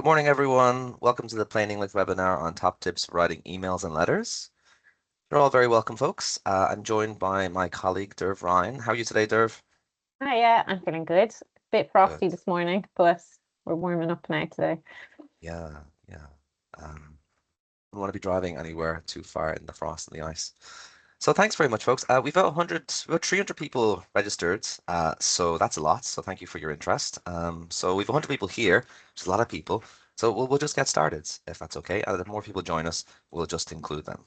Good morning, everyone. Welcome to the Plain English webinar on top tips for writing emails and letters. You're all very welcome, folks. I'm joined by my colleague, Derv Ryan. How are you today, Derv? Hiya, I'm feeling good. Bit frosty Good. this morning, but we're warming up now today. Yeah. Don't want to be driving anywhere too far in the frost and the ice. So thanks very much, folks. We've got about 300 people registered, so that's a lot. So thank you for your interest. So we've 100 people here, which is a lot of people. So we'll just get started, if that's okay. And if more people join us, we'll just include them.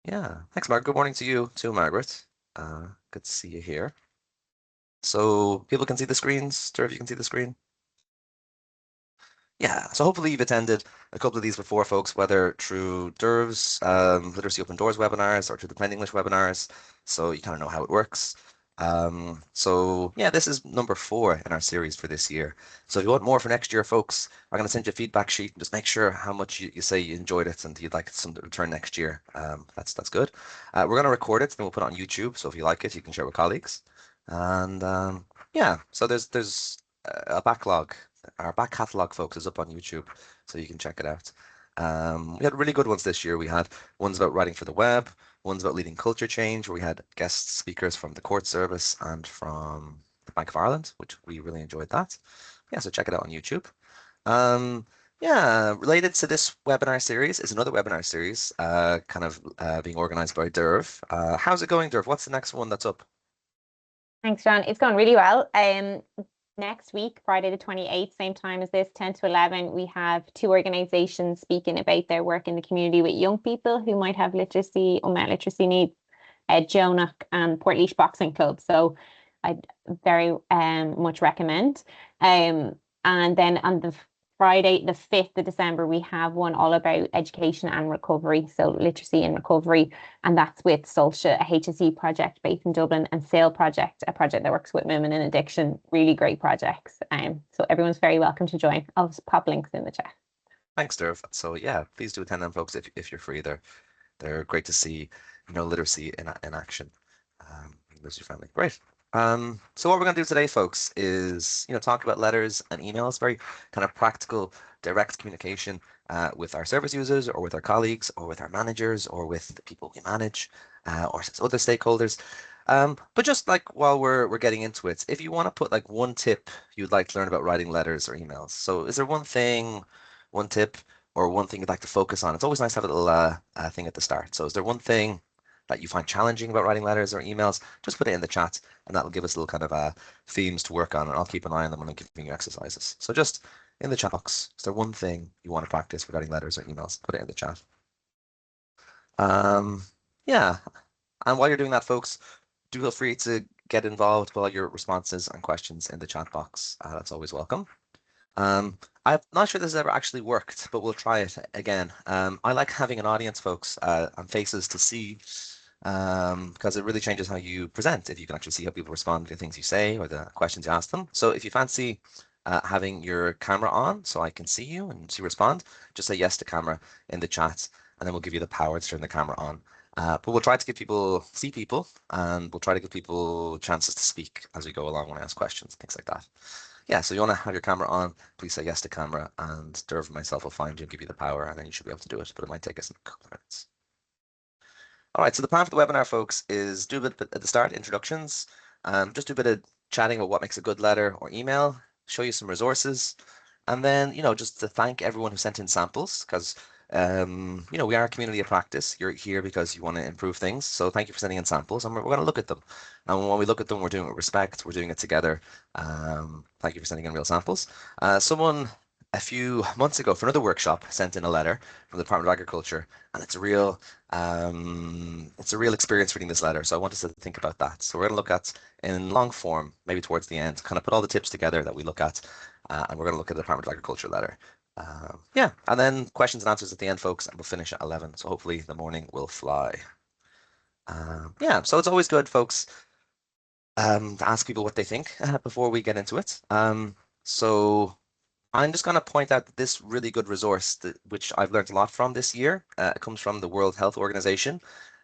Yeah, thanks, Margaret. Good morning to you too, Margaret. Good to see you here. So people can see the screens. Derv, you can see the screen? Yeah, so hopefully you've attended a couple of these before, folks, whether through Derv's Literacy Open Doors webinars or through the Plain English webinars, so you kind of know how it works. So yeah, this is number 4 in our series for this year. So if you want more for next year, folks, I'm going to send you a feedback sheet and just make sure how much you say you enjoyed it and you'd like some to return next year. That's good. We're going to record it, then we'll put it on YouTube. So if you like it, you can share with colleagues. And yeah, so there's a backlog. Our back catalog, folks, is up on YouTube, so you can check it out. We had really good ones this year. We had ones about writing for the web, ones about leading culture change, where we had guest speakers from the court service and from the Bank of Ireland, which we really enjoyed that. Yeah, so check it out on YouTube. Yeah, related to this webinar series is another webinar series, being organized by Derv. How's it going, Derv? What's the next one that's up? Thanks, John. It's going really well. Next week, Friday the 28th, same time as this, 10 to 11, we have 2 organizations speaking about their work in the community with young people who might have literacy or met literacy needs, Jonock and Portlaoise Boxing Club. So I'd very much recommend. And then on the Friday, the 5th of December, we have one all about education and recovery, so literacy and recovery, and that's with Solsha, a HSE project based in Dublin, and Sail Project, a project that works with women in addiction. Really great projects. So everyone's very welcome to join. I'll just pop links in the chat. Thanks, Derv. So yeah, please do attend them, folks, if you're free. They're great to see, literacy in action. Literacy friendly. Great. So what we're going to do today, folks, is talk about letters and emails, very kind of practical, direct communication with our service users, or with our colleagues, or with our managers, or with the people we manage, or other stakeholders. But just like while we're getting into it, if you want to put like one tip you'd like to learn about writing letters or emails, so is there one thing, one tip, or one thing you'd like to focus on? It's always nice to have a little thing at the start. So is there one thing that you find challenging about writing letters or emails? Just put it in the chat, and that'll give us little kind of themes to work on, and I'll keep an eye on them when I'm giving you exercises. So just in the chat box, is there one thing you want to practice regarding letters or emails? Put it in the chat. Yeah, and while you're doing that, folks, do feel free to get involved with all your responses and questions in the chat box. That's always welcome. I'm not sure this has ever actually worked, but we'll try it again. I like having an audience, folks, and faces to see, because it really changes how you present if you can actually see how people respond to the things you say or the questions you ask them. So if you fancy having your camera on so I can see you and see respond, just say yes to camera in the chat, and then we'll give you the power to turn the camera on. But we'll try to give people, see people, and we'll try to give people chances to speak as we go along when I ask questions, things like that. Yeah, so you want to have your camera on, please say yes to camera, and Derv and myself will find you and give you the power, and then you should be able to do it, but it might take us a couple of minutes. All right, so the plan for the webinar, folks, is do a bit at the start, introductions, just do a bit of chatting about what makes a good letter or email, show you some resources, and then, just to thank everyone who sent in samples, because we are a community of practice. You're here because you want to improve things. So thank you for sending in samples, and we're going to look at them. And when we look at them, we're doing it with respect. We're doing it together. Thank you for sending in real samples. Someone a few months ago for another workshop sent in a letter from the Department of Agriculture, and it's a real experience reading this letter. So I want us to think about that. So we're going to look at in long form, maybe towards the end, kind of put all the tips together that we look at, and we're going to look at the Department of Agriculture letter. Yeah, and then questions and answers at the end, folks, and we'll finish at 11. So hopefully the morning will fly. Yeah, so it's always good, folks, to ask people what they think before we get into it. So I'm just going to point out this really good resource, which I've learned a lot from this year. It comes from the World Health Organization,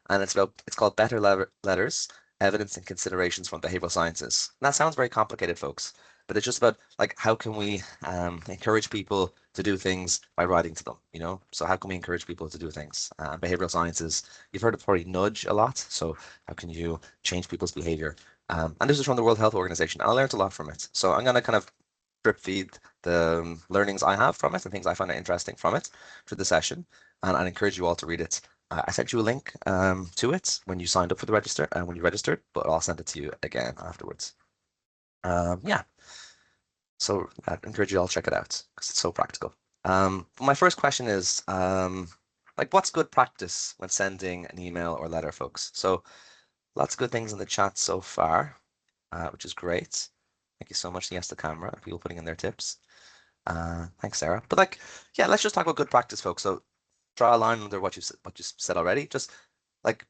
and it's called Better Letters, Evidence and Considerations from Behavioral Sciences. And that sounds very complicated, folks. but it's just about like how can we encourage people to do things by writing to them, you know? So how can we encourage people to do things? Behavioral sciences, you've heard of probably nudge a lot. So how can you change people's behavior? And this is from the World Health Organization. And I learned a lot from it. So I'm going to kind of drip feed the learnings I have from it and things I find interesting from it for the session. And I encourage you all to read it. I sent you a link to it when you signed up for the register and when you registered, but I'll send it to you again afterwards. Yeah, so I encourage you all to check it out because it's so practical. My first question is, like, what's good practice when sending an email or letter, folks? So lots of good things in the chat so far, which is great. Thank you so much. Yes, the camera, people putting in their tips. Thanks, Sarah. But like, yeah, let's just talk about good practice, folks. So draw a line under what you said already. Just like,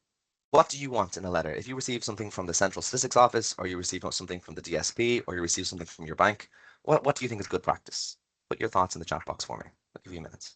what do you want in a letter? If you receive something from the Central Statistics Office, or you receive something from the DSP, or you receive something from your bank, what do you think is good practice? Put your thoughts in the chat box for me. I'll give you a minute.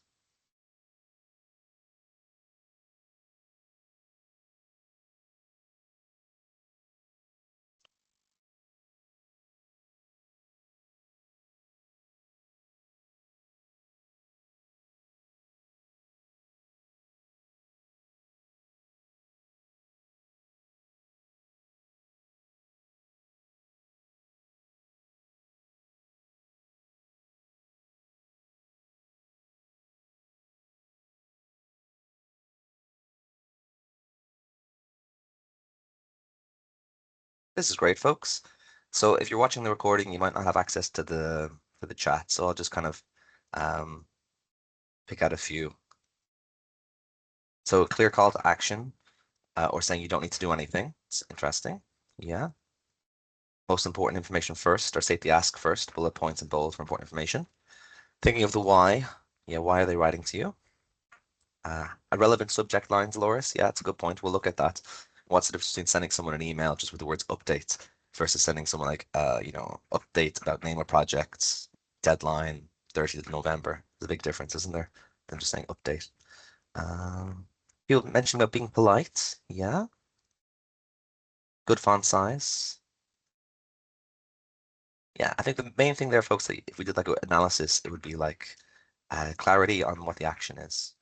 This is great, folks. So if you're watching the recording, you might not have access to the chat, so I'll just kind of um, pick out a few. So clear call to action, or saying you don't need to do anything. It's interesting. Yeah. Most important information first, or state the ask first, bullet points in bold for important information. Thinking of the why. Yeah, why are they writing to you? Irrelevant subject lines, Loris. Yeah, that's a good point. We'll look at that. What's the difference between sending someone an email just with the words update versus sending someone like, update about name of projects, deadline, 30th of November. There's a big difference, isn't there? Than just saying update. You mentioned about being polite. Yeah. Good font size. Yeah, I think the main thing there, folks, that if we did like an analysis, it would be like clarity on what the action is.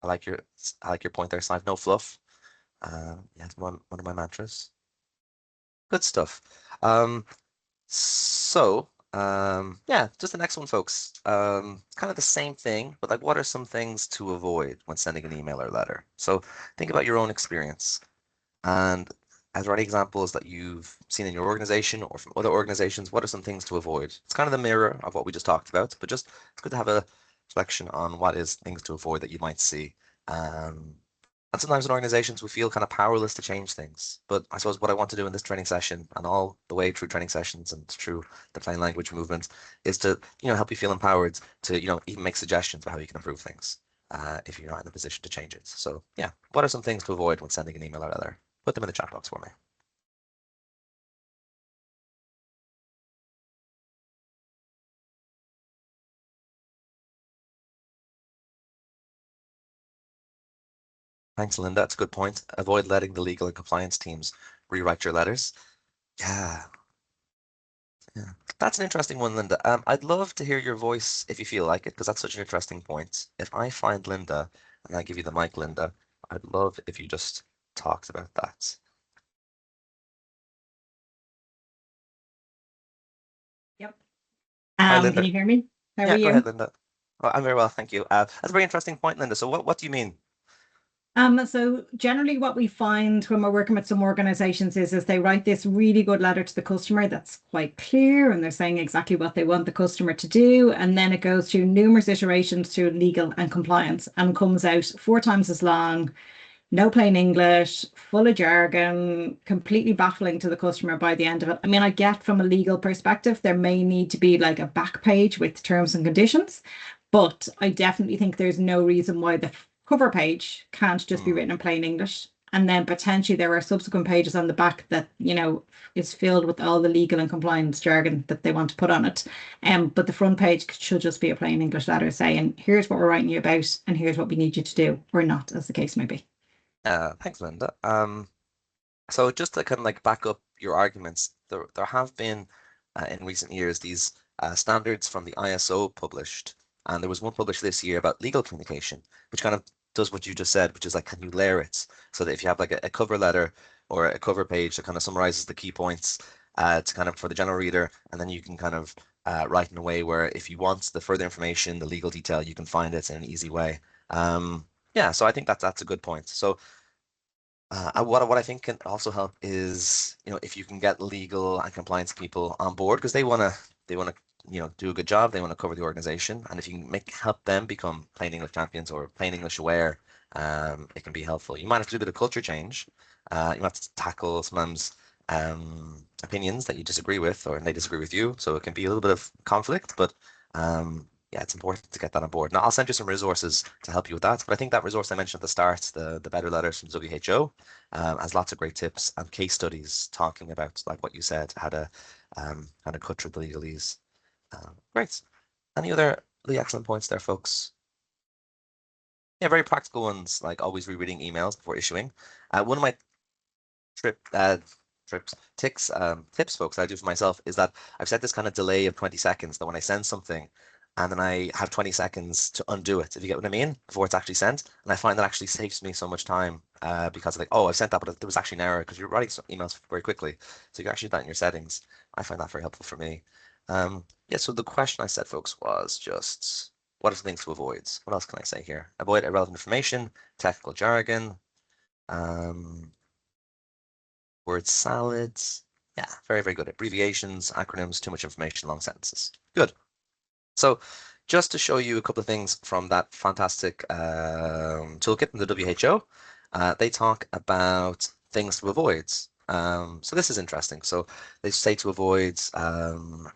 I like your I like your point there, Clive. No fluff. Yeah, it's one of my mantras. Good stuff. Yeah, just the next one, folks. Kind of the same thing, but like, what are some things to avoid when sending an email or letter? So think about your own experience. And are there any examples that you've seen in your organization or from other organizations? What are some things to avoid? It's kind of the mirror of what we just talked about, but just it's good to have a reflection on what is things to avoid that you might see. Um, and sometimes in organizations, we feel kind of powerless to change things. But I suppose what I want to do in this training session and all the way through training sessions and through the plain language movement is to, help you feel empowered to, even make suggestions about how you can improve things if you're not in a position to change it. So yeah, what are some things to avoid when sending an email or letter? Put them in the chat box for me. Thanks, Linda. That's a good point. Avoid letting the legal and compliance teams rewrite your letters. Yeah, yeah. That's an interesting one, Linda. I'd love to hear your voice if you feel like it, because that's such an interesting point. If I find Linda and I give you the mic, Linda, I'd love if you just talked about that. Yep. Hi, Can Linda. you hear me? How are Yeah, go ahead, you? Linda. Oh, I'm very well, thank you. That's a very interesting point, Linda. So what do you mean? So generally what we find when we're working with some organizations is they write this really good letter to the customer that's quite clear and they're saying exactly what they want the customer to do. And then it goes through numerous iterations through legal and compliance and comes out 4 times as long, no plain English, full of jargon, completely baffling to the customer by the end of it. I mean, I get from a legal perspective, there may need to be like a back page with terms and conditions, but I definitely think there's no reason why the cover page can't just be Hmm. written in plain English. And then potentially there are subsequent pages on the back that, is filled with all the legal and compliance jargon that they want to put on it. But the front page should just be a plain English letter saying, here's what we're writing you about, and here's what we need you to do, or not, as the case may be. Thanks, Linda. So just to kind of like back up your arguments, there have been in recent years these standards from the ISO published, and there was one published this year about legal communication, which kind of does what you just said, which is like, can you layer it so that if you have like a cover letter or a cover page that kind of summarizes the key points to kind of for the general reader, and then you can kind of write in a way where if you want the further information, the legal detail, you can find it in an easy way. Yeah, so I think that's a good point. So what I think can also help is, if you can get legal and compliance people on board because they want to do a good job, they want to cover the organization, and if you can help them become plain English champions or plain English aware, it can be helpful. You might have to do a bit of culture change. You might have to tackle sometimes opinions that you disagree with or they disagree with you, so it can be a little bit of conflict, but yeah, it's important to get that on board. Now, I'll send you some resources to help you with that. But I think that resource I mentioned at the start, the Better Letters from WHO, has lots of great tips and case studies talking about, like what you said, how to cut through the legalese. Great. Any other really excellent points there, folks? Yeah, very practical ones, like always rereading emails before issuing. One of my trip trips tips, folks, that I do for myself is that I've set this kind of delay of 20 seconds that when I send something and then I have 20 seconds to undo it, if you get what I mean, before it's actually sent. And I find that actually saves me so much time because like, oh, I've sent that, but there was actually an error because you're writing emails very quickly. So you can actually do that in your settings. I find that very helpful for me. Yeah, so the question I said, folks, was just what are the things to avoid? What else can I say here? Avoid irrelevant information, technical jargon, um, word salads. Yeah, very, very good. Abbreviations, acronyms, too much information, long sentences. Good. So just to show you a couple of things from that fantastic toolkit in the WHO, they talk about things to avoid. So this is interesting. So they say to avoid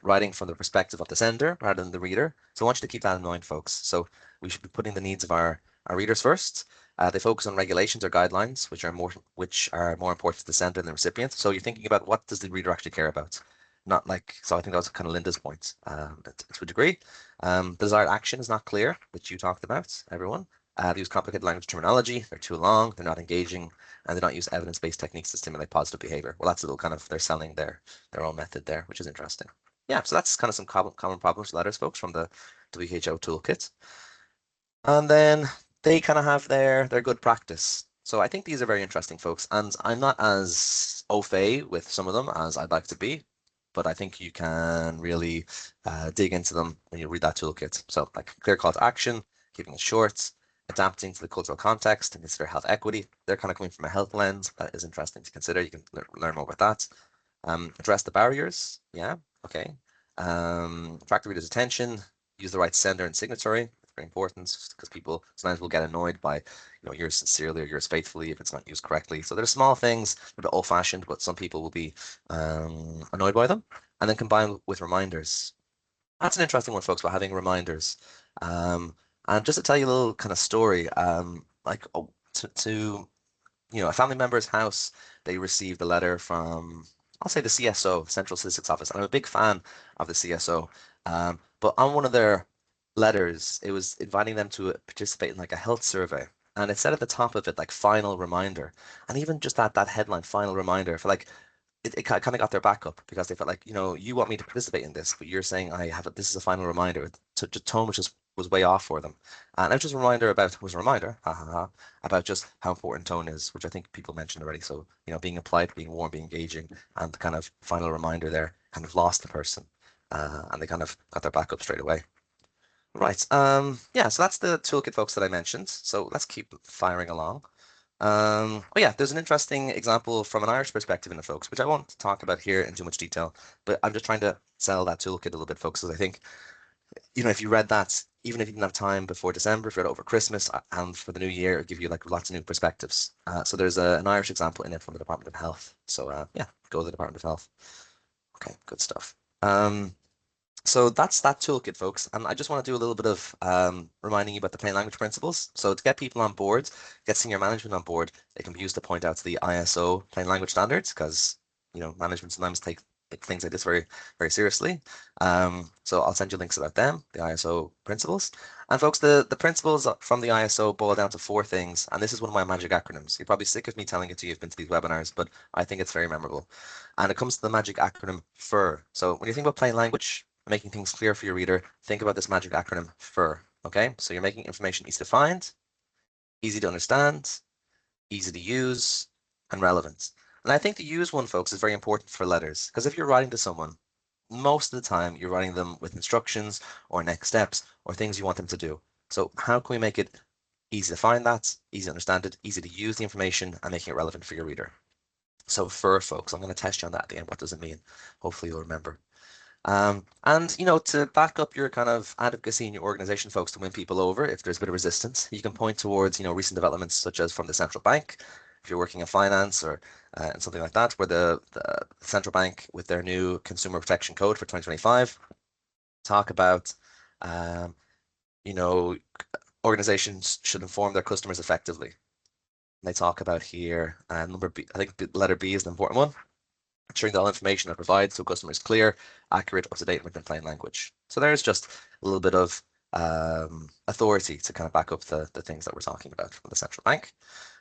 writing from the perspective of the sender rather than the reader. So I want you to keep that in mind, folks. So we should be putting the needs of our readers first. They focus on regulations or guidelines, which are more important to the sender than the recipient. So you're thinking about what does the reader actually care about? Not like, so I think that was kind of Linda's point to a degree. Desired action is not clear, which you talked about, everyone. They use complicated language terminology, they're too long, they're not engaging, and they don't use evidence-based techniques to stimulate positive behavior. Well, that's a little kind of, they're selling their own method there, which is interesting. Yeah, so that's kind of some common problems with letters, folks, from the WHO toolkit. And then they kind of have their good practice. So I think these are very interesting, folks. And I'm not as au fait with some of them as I'd like to be, but I think you can really dig into them when you read that toolkit. So like clear call to action, keeping it short, adapting to the cultural context and consider health equity. They're kind of coming from a health lens. That is interesting to consider. You can learn more about that. Address the barriers. Yeah, okay. Attract the reader's attention. Use the right sender and signatory. It's very important because people sometimes will get annoyed by, yours sincerely or yours faithfully if it's not used correctly. So there's small things, a bit old-fashioned, but some people will be annoyed by them. And then combine with reminders. That's an interesting one, folks, about having reminders. And just to tell you a little kind of story, like to a family member's house, they received a letter from, I'll say the CSO, Central Statistics Office. And I'm a big fan of the CSO. But on one of their letters, it was inviting them to participate in like a health survey. And it said at the top of it, like final reminder. And even just that headline, final reminder, for like it kind of got their back up because they felt like, you want me to participate in this, but you're saying this is a final reminder. The tone was way off for them. And it was just a reminder about just how important tone is, which I think people mentioned already. So, being polite, being warm, being engaging, and the kind of final reminder there kind of lost the person. And they kind of got their back up straight away. Right. Yeah, so that's the toolkit, folks, that I mentioned. So let's keep firing along. Oh yeah, there's an interesting example from an Irish perspective in it, folks, which I won't talk about here in too much detail, but I'm just trying to sell that toolkit a little bit, folks, because I think, if you read that, even if you didn't have time before December, if you read it over Christmas and for the new year, it'll give you like lots of new perspectives. So there's an Irish example in it from the Department of Health. So yeah, go to the Department of Health. Okay, good stuff. So that's that toolkit, folks. And I just want to do a little bit of reminding you about the plain language principles. So to get people on board, get senior management on board, they can be used to point out to the ISO plain language standards because, management sometimes things like this very, very seriously. So I'll send you links about them, the ISO principles. And folks, the principles from the ISO boil down to 4 things, and this is one of my magic acronyms. You're probably sick of me telling it to you, you've been to these webinars, but I think it's very memorable. And it comes to the magic acronym FUR. So when you think about plain language, making things clear for your reader, think about this magic acronym FUR. Okay, so you're making information easy to find, easy to understand, easy to use, and relevant. And I think the use one, folks, is very important for letters, because if you're writing to someone, most of the time you're writing them with instructions or next steps or things you want them to do. So how can we make it easy to find that, easy to understand it, easy to use the information, and making it relevant for your reader? So FUR, folks, I'm going to test you on that at the end. What does it mean? Hopefully you'll remember. And to back up your kind of advocacy in your organization, folks, to win people over, if there's a bit of resistance, you can point towards, recent developments such as from the central bank. If you're working in finance or and something like that, where the central bank with their new consumer protection code for 2025 talk about, you know, organizations should inform their customers effectively. And they talk about here, number B, I think the letter B is the important one, ensuring that all information are provided so customer is clear, accurate, up to date, and within plain language. So there's just a little bit of authority to kind of back up the things that we're talking about from the central bank.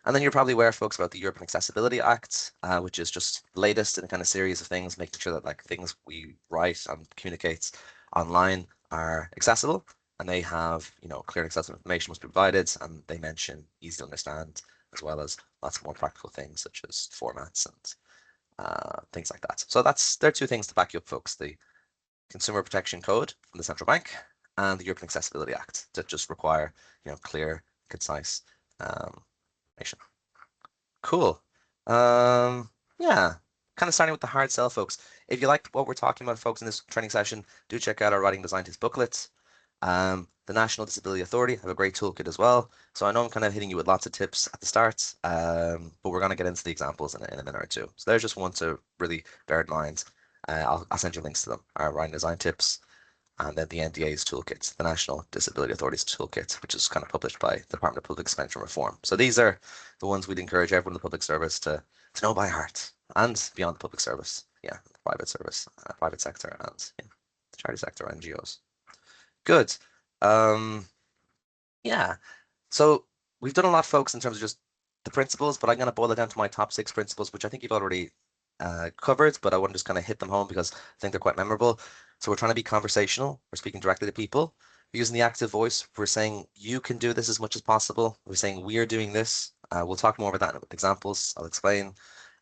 And then you're probably aware, folks, about the European Accessibility Act, which is just the latest in a kind of series of things, making sure that like things we write and communicate online are accessible, and they have, clear and accessible information must be provided, and they mention easy to understand, as well as lots more practical things such as formats and things like that. So there are 2 things to back you up, folks: the Consumer Protection Code from the Central Bank and the European Accessibility Act that just require, clear, concise information. Cool. Yeah, kind of starting with the hard sell, folks. If you like what we're talking about, folks, in this training session, do check out our Writing Design Tips booklets. The National Disability Authority have a great toolkit as well. So I know I'm kind of hitting you with lots of tips at the start, but we're going to get into the examples in a minute or two. So there's just one to really bear in mind. I'll send you links to them. Our Writing Design Tips, and then the NDA's toolkit, the National Disability Authority's toolkit, which is kind of published by the Department of Public Expenditure Reform. So these are the ones we'd encourage everyone in the public service to know by heart, and beyond the public service, the private service, private sector, and the charity sector, NGOs. Good. Yeah. So we've done a lot, folks, in terms of just the principles, but I'm going to boil it down to my top 6 principles, which I think you've already covered, but I want to just kind of hit them home because I think they're quite memorable. So we're trying to be conversational. We're speaking directly to people. We're using the active voice. We're saying you can do this as much as possible. We're saying we're doing this. We'll talk more about that with examples. I'll explain.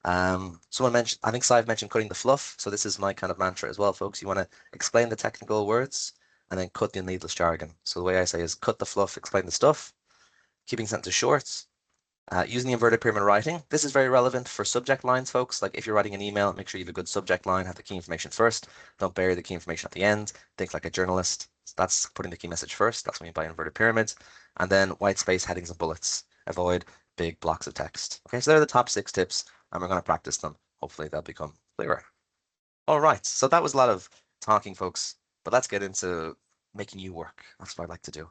Someone mentioned, I think Sive mentioned cutting the fluff. So this is my kind of mantra as well, folks. You want to explain the technical words and then cut the needless jargon. So the way I say is cut the fluff, explain the stuff, keeping sentences short, using the inverted pyramid writing. This is very relevant for subject lines, folks. Like if you're writing an email, make sure you have a good subject line, have the key information first. Don't bury the key information at the end. Think like a journalist. So that's putting the key message first. That's what I mean by inverted pyramid. And then white space, headings, and bullets. Avoid big blocks of text. Okay, so they're the top 6 tips, and we're going to practice them. Hopefully they'll become clearer. All right, so that was a lot of talking, folks, but let's get into making you work. That's what I like to do.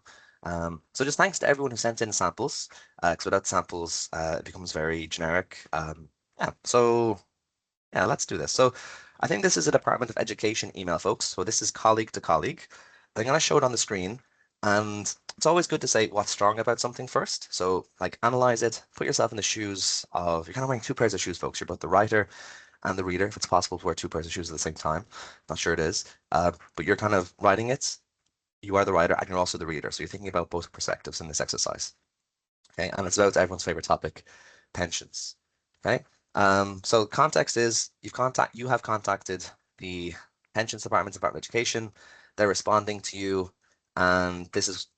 So just thanks to everyone who sent in samples, because without samples, it becomes very generic. Yeah, let's do this. So I think this is a Department of Education email, folks. So this is colleague to colleague. I'm going to show it on the screen, and it's always good to say what's strong about something first. So like analyze it, put yourself in the shoes of, you're kind of wearing 2 pairs of shoes, folks. You're both the writer and the reader, if it's possible to wear 2 pairs of shoes at the same time. Not sure it is, but you're kind of writing it. You are the writer and you're also the reader. So you're thinking about both perspectives in this exercise. Okay, and it's about everyone's favorite topic, pensions. Okay, so context is you have contacted the pensions department, Department of Education. They're responding to you, and this is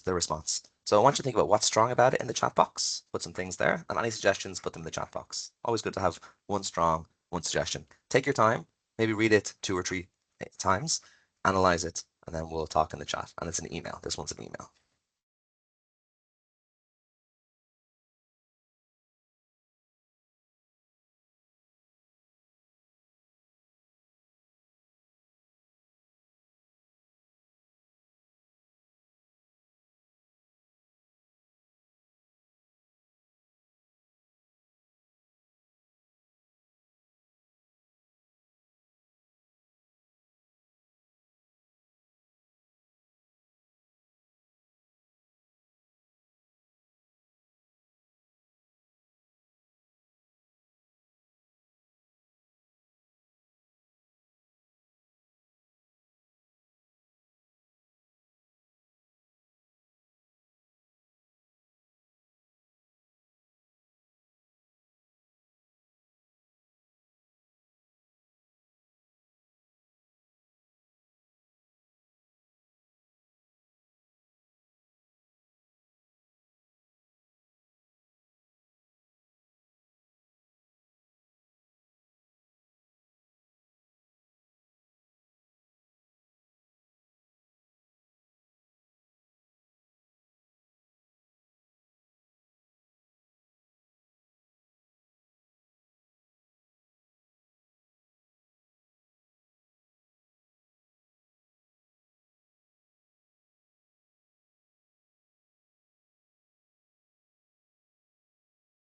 the response. So I want you to think about what's strong about it in the chat box. Put some things there, and any suggestions, put them in the chat box. Always good to have one strong, one suggestion. Take your time, maybe read it 2 or 3 times, analyze it, and then we'll talk in the chat. And it's an email. This one's an email.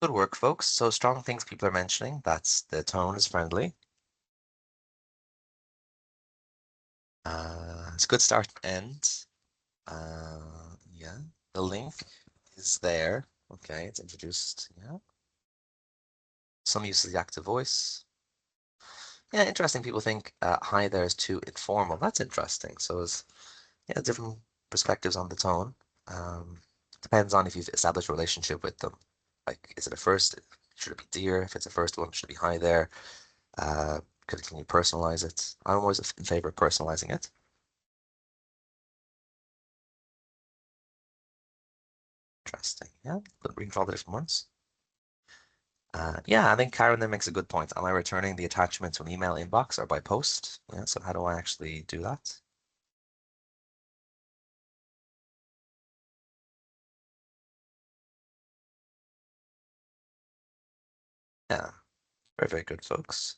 Good work, folks. So strong things people are mentioning. That's the tone is friendly. It's a good start and end. Yeah, the link is there. Okay, it's introduced. Yeah. Some use of the active voice. Yeah, interesting. People think hi there is too informal. That's interesting. So it's yeah, different perspectives on the tone. Um, Depends on if you've established a relationship with them. Like, is it a first? Should it be dear? If it's a first one, should it be hi there? Uh, can you personalize it? I'm always in favor of personalizing it. Interesting. Yeah, good reading for all the different ones. Yeah, I think Karen then makes a good point. Am I returning the attachment to an email inbox or by post? Yeah, so how do I actually do that? Yeah, very, very good, folks.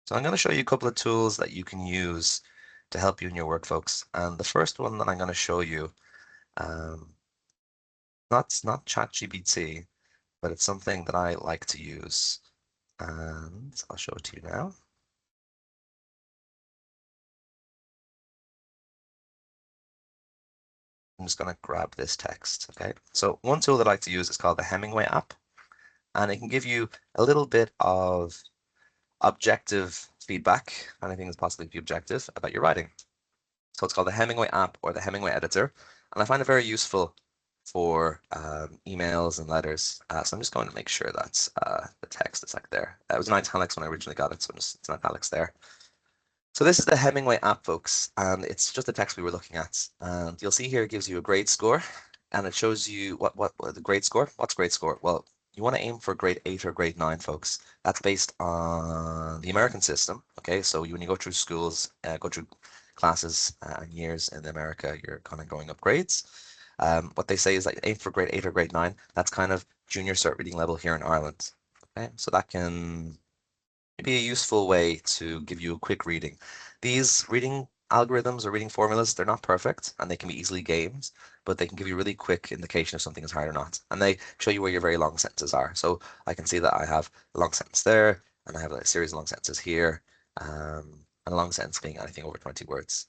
So I'm going to show you a couple of tools that you can use to help you in your work, folks. And the first one that I'm going to show you, um, not ChatGPT, but it's something that I like to use. And I'll show it to you now. I'm just going to grab this text, okay? So one tool that I like to use is called the Hemingway app, and it can give you a little bit of objective feedback, anything that's possibly be objective about your writing. So it's called the Hemingway app or the Hemingway editor, and I find it very useful for emails and letters. So I'm just going to make sure that the text is like there. It was in italics when I originally got it, so it's in italics there. So this is the Hemingway app, folks, and it's just the text we were looking at. And you'll see here it gives you a grade score, and it shows you what the grade score. What's grade score? Well, you want to aim for grade 8 or grade 9, folks. That's based on the American system. Okay, so when you go through schools, go through classes and years in America, you're kind of going up grades. What they say is like aim for grade 8 or grade 9. That's kind of junior cert reading level here in Ireland. Okay, so that can be a useful way to give you a quick reading. These reading algorithms or reading formulas, they're not perfect and they can be easily gamed, but they can give you a really quick indication if something is hard or not. And they show you where your very long sentences are. So I can see that I have a long sentence there, and I have a series of long sentences here, and a long sentence being anything over 20 words.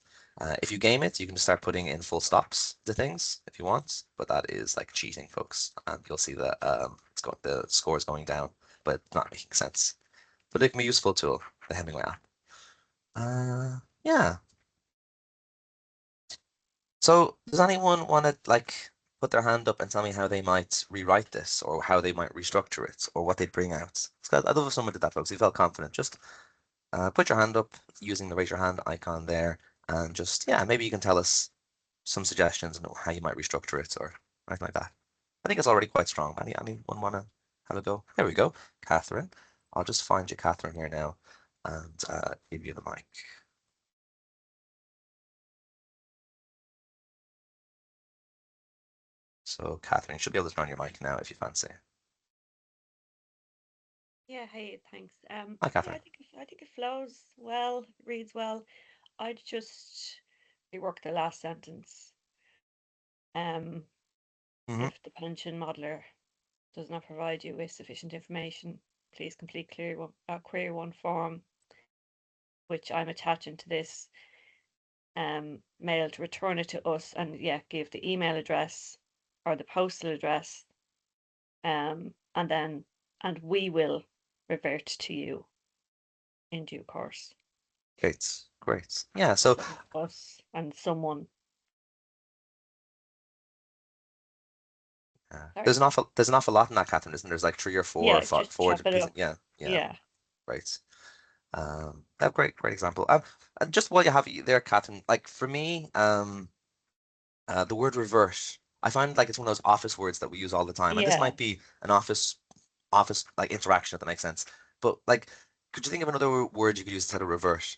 If you game it, you can just start putting in full stops to things if you want, but that is like cheating, folks. And you'll see that the score is going down, but not making sense. But it can be a useful tool, the Hemingway app. Yeah. So does anyone want to like put their hand up and tell me how they might rewrite this or how they might restructure it or what they'd bring out? I'd love if someone did that, folks. You felt confident. Just put your hand up using the raise your hand icon there and just, yeah, maybe you can tell us some suggestions on how you might restructure it or anything like that. I think it's already quite strong. Anyone want to have a go? There we go. Catherine. I'll just find you, Catherine, here now and give you the mic. So, Catherine, you should be able to turn on your mic now if you fancy. Yeah, hey, thanks. Hi, Yeah, Catherine. I think it flows well, reads well. I'd just rework the last sentence. Um, Hmm. if the pension modeler does not provide you with sufficient information, please complete query one form, which I'm attaching to this mail to return it to us, and yeah, give the email address or the postal address, and then we will revert to you in due course. Great, great. Yeah, so So us and someone. Sorry? there's an awful lot in that, Catherine, isn't there? There's like three or four, Yeah, five, just four chop different it pieces. up. Yeah, yeah, Yeah. right. Great example. And just while you have it there, Catherine, like for me, the word revert, I find like it's one of those office words that we use all the time, and this Yeah. might be an office like interaction if that makes sense. But like, could you think of another word you could use instead of revert?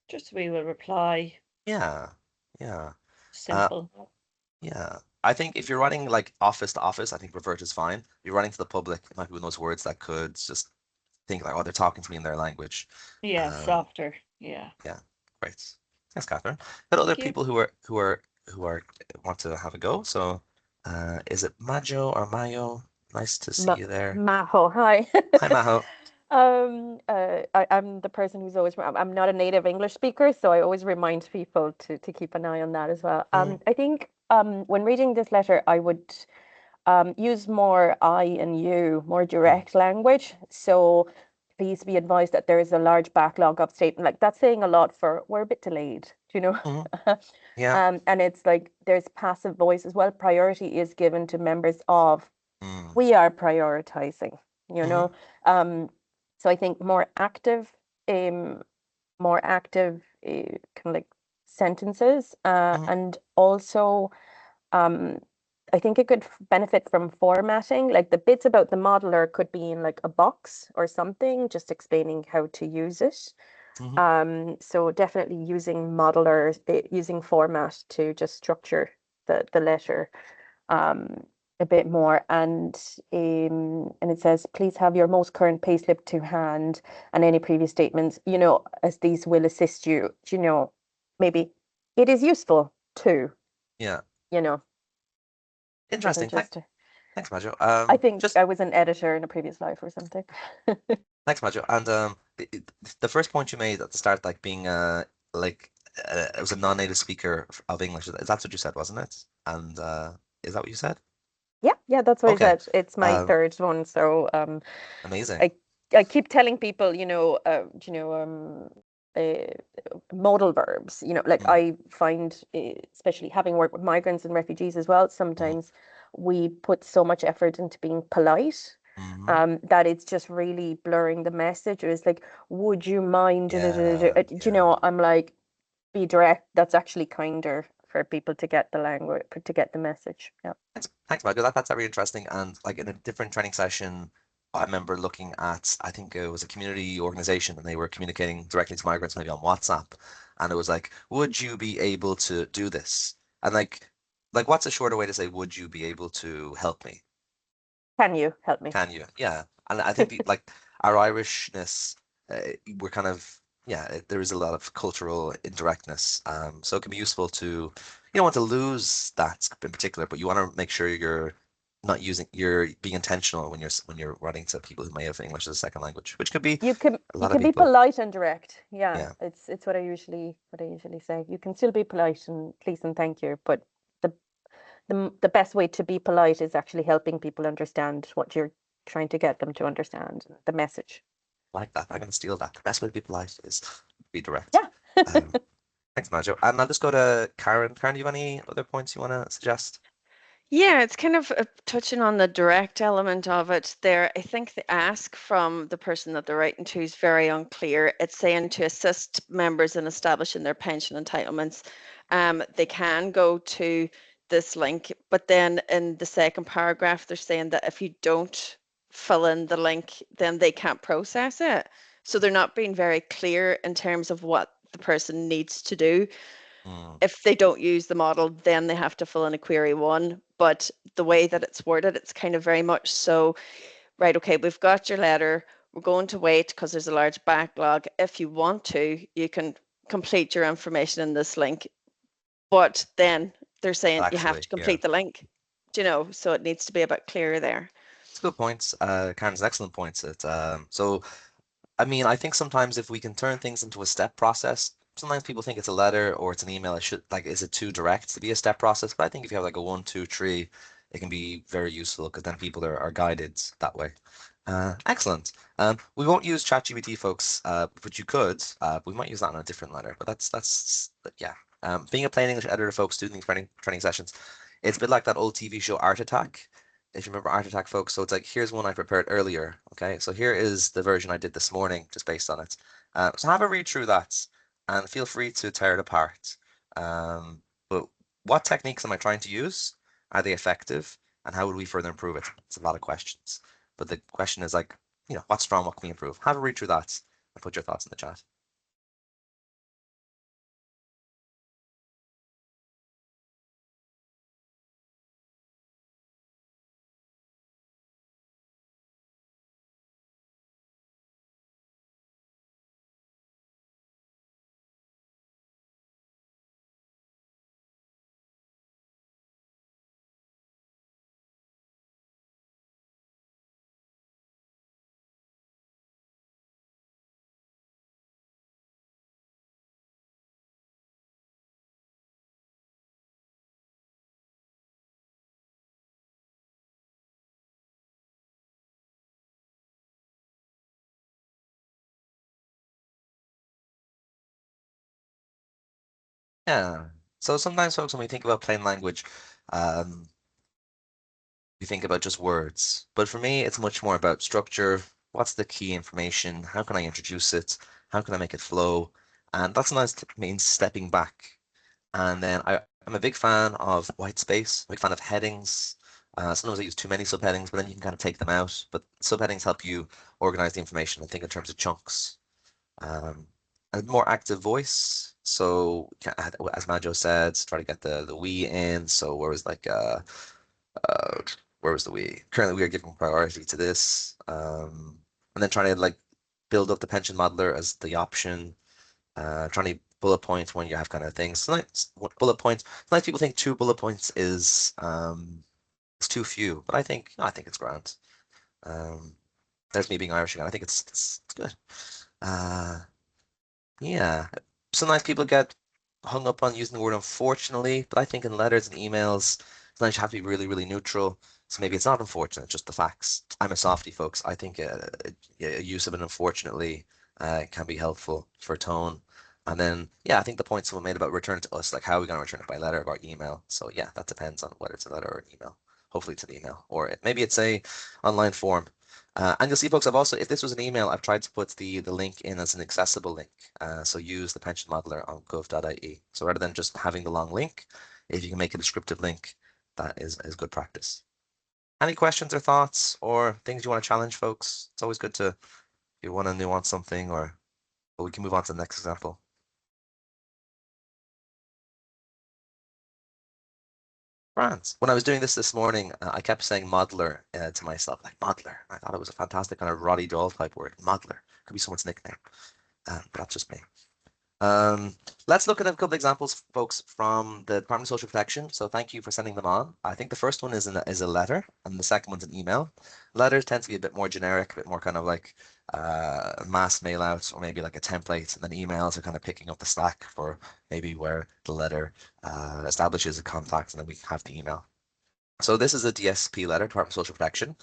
Just we will reply. Yeah, yeah. Uh, Simple. Yeah. I think if you're writing like office to office, I think revert is fine. If you're writing to the public, it might be one of those words that could just think like, oh, they're talking to me in their language. Yeah, Um, softer. Yeah. yeah, great. Thanks, Catherine. Got other Thank you. people who are want to have a go. So Is it Majo or Mayo? Nice to see you there. Maho, hi. Hi, Maho. I'm the person who's always, I'm not a native English speaker, so I always remind people to keep an eye on that as well. I think when reading this letter, I would use more I and you, more direct language. So please be advised that there is a large backlog of statement. Like that's saying a lot for we're a bit delayed, do you know? Yeah. And it's like there's passive voice as well. Priority is given to members of. We are prioritizing, you know. So I think more active kind of like sentences, and also I think it could benefit from formatting. Like the bits about the modeler could be in like a box or something, just explaining how to use it. So definitely using modelers, using format to just structure the letter a bit more. And it says, please have your most current payslip to hand and any previous statements, you know, as these will assist you, you know, maybe it is useful too, Yeah. you know. Interesting. Just, Thanks, Majo. I think Just I was an editor in a previous life or something. thanks, Majo. And the first point you made at the start, like being like it was a non-native speaker of English. That's what you said, wasn't it? And is that what you said? Yeah, that's what I Okay. said. It's my third one, so Amazing. I keep telling people, uh, modal verbs. You know, like I find, especially having worked with migrants and refugees as well, sometimes we put so much effort into being polite, that it's just really blurring the message. Or it's like, would you mind? Do you know? I'm like, be direct. That's actually kinder for people to get the language, to get the message. Yeah. Thanks, Majo. That's very interesting. And like in a different training session, I remember looking at, I think it was a community organization, and they were communicating directly to migrants, maybe on WhatsApp. And it was like, would you be able to do this? And like what's a shorter way to say, would you be able to help me? Can you help me? Can you? Yeah. And I think like our Irishness, we're kind of, yeah, there is a lot of cultural indirectness. So it can be useful to, you don't want to lose that in particular, but you want to make sure you're not using, you're being intentional when you're writing to people who may have English as a second language, which could be You can a you lot of can be people. polite and direct. Yeah, Yeah, it's what I usually say. You can still be polite and please and thank you, but the the best way to be polite is actually helping people understand what you're trying to get them to understand, the message. like that. I'm going to steal that. The best way to be polite is be direct. Yeah. Um, Thanks, Majo. And I'll just go to Karen. Karen, do you have any other points you want to suggest? Yeah, it's kind of touching on the direct element of it there. I think the ask from the person that they're writing to is very unclear. It's saying to assist members in establishing their pension entitlements. They can go to this link, but then in the second paragraph, they're saying that if you don't fill in the link, then they can't process it. So they're not being very clear in terms of what the person needs to do. If they don't use the model, then they have to fill in a query one. But the way that it's worded, it's kind of very much so, right, okay, we've got your letter. We're going to wait because there's a large backlog. If you want to, you can complete your information in this link. But then they're saying you have Actually, to yeah. complete the link, do you know? So it needs to be a bit clearer there. It's good points. Karen's excellent points. So I mean, I think sometimes if we can turn things into a step process, sometimes people think it's a letter or it's an email. It should like, is it too direct to be a step process? But I think if you have like a one, two, three, it can be very useful because then people are guided that way. Excellent. We won't use ChatGPT, folks, but you could. We might use that in a different letter. But yeah. Being a plain English editor, folks, doing these training sessions, it's a bit like that old TV show Art Attack. If you remember Art Attack, folks, so it's like, here's one I prepared earlier. Okay, so here is the version I did this morning, just based on it. So have a read through that and feel free to tear it apart. But what techniques am I trying to use? Are they effective? And how would we further improve it? It's a lot of questions. But the question is like, what's wrong? What can we improve? Have a read through that and put your thoughts in the chat. Yeah. So sometimes, folks, when we think about plain language, um, we think about just words. But for me, it's much more about structure. What's the key information? How can I introduce it? How can I make it flow? And that sometimes means stepping back. And then I'm a big fan of white space, big fan of headings. Sometimes I use too many subheadings, but then you can kind of take them out. But subheadings help you organize the information and think in terms of chunks. Um, a more active voice. So as Majo said, try to get the we in. So uh, where was the we? Currently, we are giving priority to this, and then trying to like build up the pension modeler as the option. Trying to bullet point when you have kind of things. Sometimes bullet points. Sometimes people think two bullet points is it's too few, but I think it's grand. Um, there's me being Irish again. I think it's good. Uh, Yeah. Sometimes people get hung up on using the word unfortunately, but I think in letters and emails, sometimes you have to be really, really neutral. So maybe it's not unfortunate, just the facts. I'm a softie, folks. I think a use of an unfortunately can be helpful for tone. And then, yeah, I think the point someone made about return to us, like how are we going to return it by letter or by email? So yeah, that depends on whether it's a letter or an email. Hopefully it's an email, or maybe it's a online form. And you'll see, folks, I've also, if this was an email, I've tried to put the link in as an accessible link. So use the pension modeler on gov.ie. So rather than just having the long link, if you can make a descriptive link, that is good practice. Any questions or thoughts or things you want to challenge, folks? It's always good to, if you want to nuance something, or we can move on to the next example. France. When I was doing this morning, I kept saying modeler to myself, like modeler. I thought it was a fantastic kind of Roddy Doyle type word, modeler. Could be someone's nickname, but that's just me. Let's look at a couple of examples, folks, from the Department of Social Protection. So thank you for sending them on. I think the first one is a letter, and the second one's an email. Letters tend to be a bit more generic, a bit more kind of like mass mail out, or maybe like a template, and then emails are kind of picking up the slack for maybe where the letter establishes a contact, and then we have the email. So this is a DSP letter, Department of Social Protection,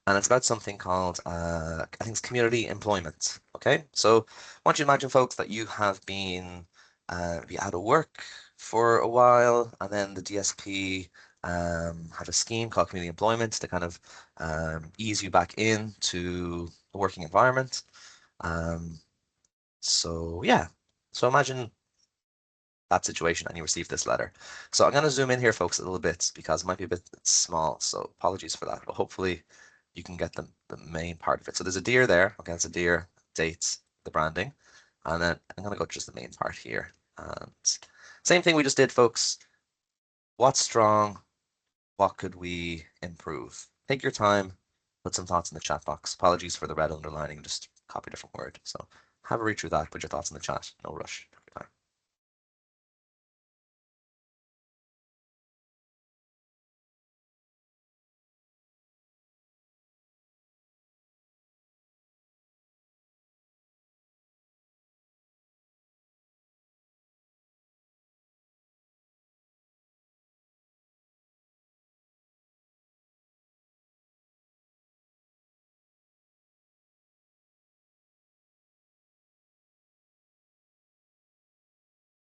and it's about something called, I think it's community employment. Okay, so I want you to imagine, folks, that you have be out of work for a while, and then the DSP have a scheme called community employment to kind of ease you back into the working environment. Um, so yeah, so imagine that situation and you receive this letter. So I'm going to zoom in here, folks, a little bit because it might be a bit small. So apologies for that, but hopefully you can get the main part of it. So there's a dear there. Okay, it's a dear, dates, the branding. And then I'm going to go to just the main part here. And same thing we just did, folks. What's strong? What could we improve? Take your time, put some thoughts in the chat box. Apologies for the red underlining, just copy a different word. So have a read through that, put your thoughts in the chat. No rush. Take your time.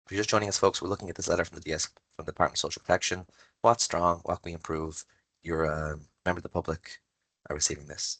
If you're just joining us, folks, we're looking at this letter from from the Department of Social Protection. What's strong? What can we improve? You're a member of the public are receiving this.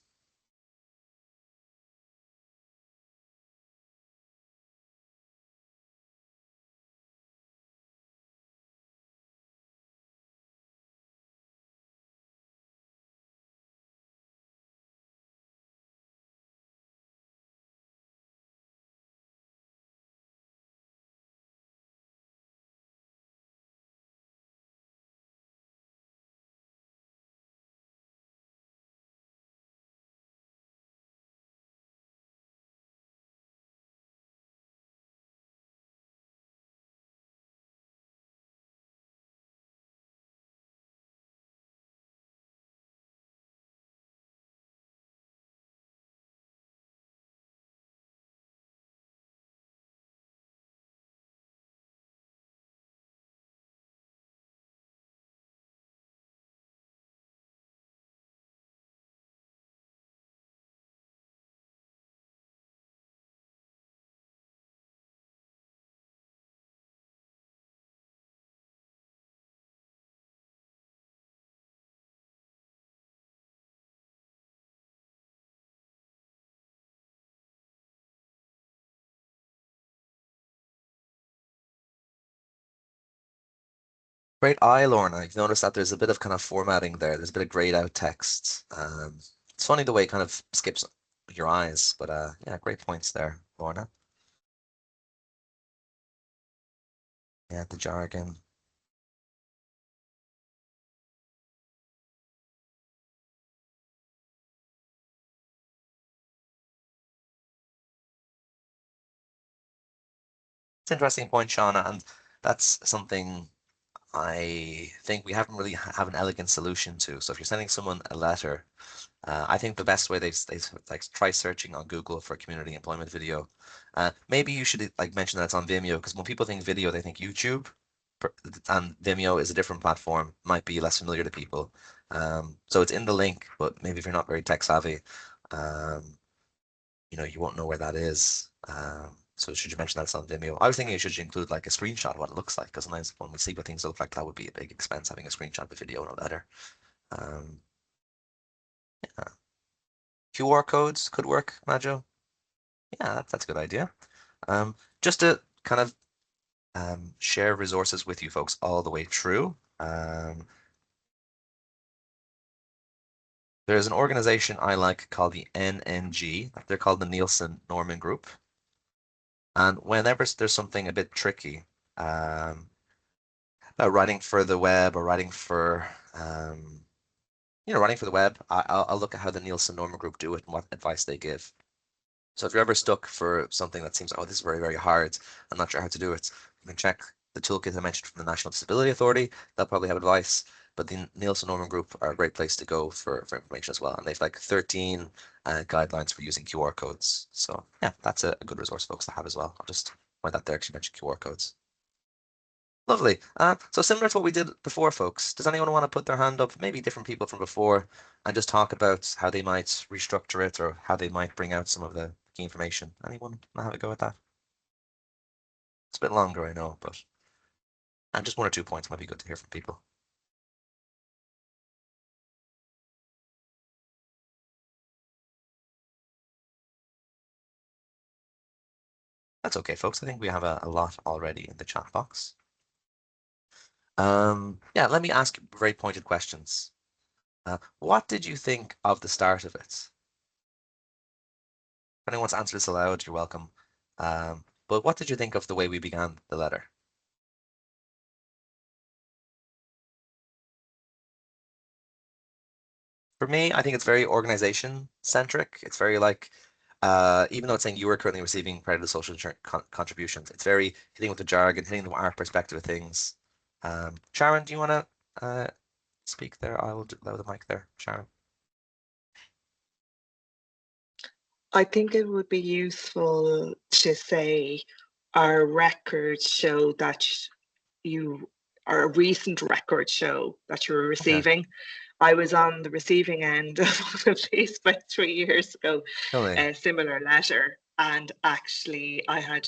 Great eye, Lorna. You've noticed that there's a bit of kind of formatting there. There's a bit of grayed out text. It's funny the way it kind of skips your eyes, but yeah, great points there, Lorna. Yeah, the jargon. It's an interesting point, Shauna, and that's something I think we haven't really have an elegant solution to. So if you're sending someone a letter, I think the best way they like try searching on Google for community employment video. Maybe you should like mention that it's on Vimeo because when people think video, they think YouTube, and Vimeo is a different platform, might be less familiar to people. So it's in the link, but maybe if you're not very tech savvy, um, you won't know where that is. So should you mention that it's on Vimeo? I was thinking you should include like a screenshot of what it looks like, because sometimes when we see what things look like, that would be a big expense having a screenshot of the video and a letter. Um, yeah. QR codes could work, Majo. Yeah, that's a good idea. Just to kind of share resources with you folks all the way through. There's an organization I like called the NNG. They're called the Nielsen Norman Group. And whenever there's something a bit tricky, about writing for the web or writing for, writing for the web, I'll look at how the Nielsen Norman Group do it and what advice they give. So if you're ever stuck for something that seems, oh, this is very, very hard, I'm not sure how to do it, you can check the toolkit I mentioned from the National Disability Authority. They'll probably have advice, but the Nielsen Norman Group are a great place to go for information as well. And they've like 13 guidelines for using QR codes. So yeah, that's a good resource folks to have as well. I'll just point that there because you mentioned QR codes. Lovely. So similar to what we did before, folks, does anyone want to put their hand up, maybe different people from before, and just talk about how they might restructure it or how they might bring out some of the key information? Anyone want to have a go at that? It's a bit longer, I know, but just 1 or 2 points might be good to hear from people. That's okay, folks. I think we have a lot already in the chat box. Yeah, let me ask very pointed questions. What did you think of the start of it? If anyone wants to answer this aloud, you're welcome. But what did you think of the way we began the letter? For me, I think it's very organization centric. It's very like, even though it's saying you are currently receiving credit of social contributions, it's very hitting with the jargon, hitting our perspective of things. Sharon, do you want to speak there? I will allow the mic there, Sharon. I think it would be useful to say our records show that our recent records show that you were receiving. Okay. I was on the receiving end of one of these about 3 years ago, really? A similar letter, and actually I had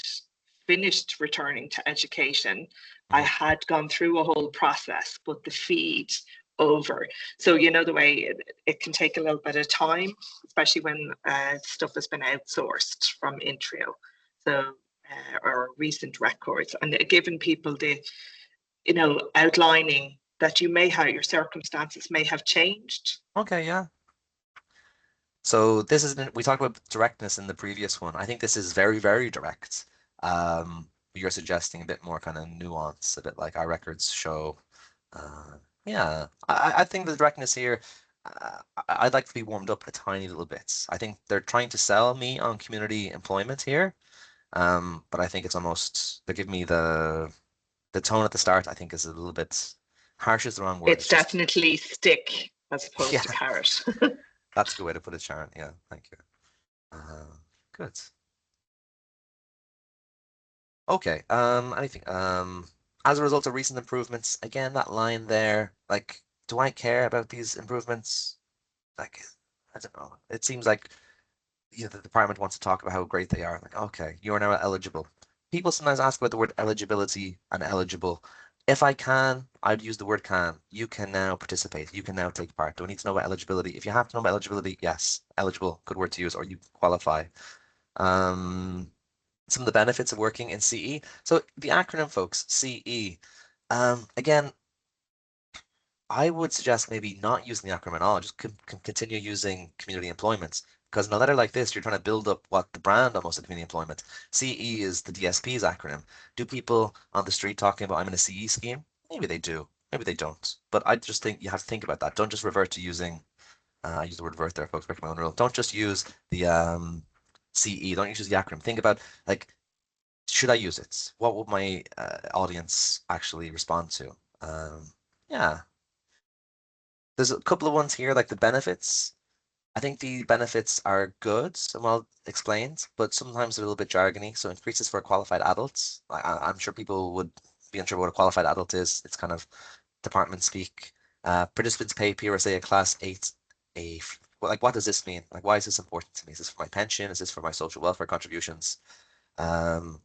finished returning to education. I had gone through a whole process, but the feed over. So you know the way it can take a little bit of time, especially when stuff has been outsourced from Intrio. So or recent records, and given people the outlining that you may have, your circumstances may have changed. Okay, yeah. So this is, we talked about directness in the previous one. I think this is very, very direct. You're suggesting a bit more kind of nuance, a bit like our records show. Yeah, I think the directness here, I'd like to be warmed up a tiny little bit. I think they're trying to sell me on community employment here. But I think it's almost, they give me the tone at the start, I think is a little bit harsh is the wrong word. It's definitely just stick as opposed to carrot. That's a good way to put it, Sharon. Yeah, thank you. Good. Okay. Anything. As a result of recent improvements, again, that line there, like, do I care about these improvements? Like, I don't know. It seems like the department wants to talk about how great they are. Like, okay, you are now eligible. People sometimes ask about the word eligibility and eligible. If I can, I'd use the word can. You can now participate. You can now take part. Do I need to know about eligibility? If you have to know about eligibility, yes, eligible, good word to use, or you qualify. Some of the benefits of working in CE. So the acronym, folks, CE. Again, I would suggest maybe not using the acronym at all. Just continue using community employment. Because in a letter like this, you're trying to build up what the brand almost of community employment. CE is the DSP's acronym. Do people on the street talking about I'm in a CE scheme? Maybe they do. Maybe they don't. But I just think you have to think about that. Don't just revert to using, I use the word revert there, folks, breaking my own rule. Don't just use the CE. Don't use the acronym. Think about, like, should I use it? What would my audience actually respond to? Yeah, there's a couple of ones here, like the benefits. I think the benefits are good and well explained, but sometimes they're a little bit jargony. So increases for qualified adults. I'm sure people would be unsure what a qualified adult is. It's kind of department speak. Participants pay PRSA a class 8 like what does this mean? Like why is this important to me? Is this for my pension? Is this for my social welfare contributions? Um,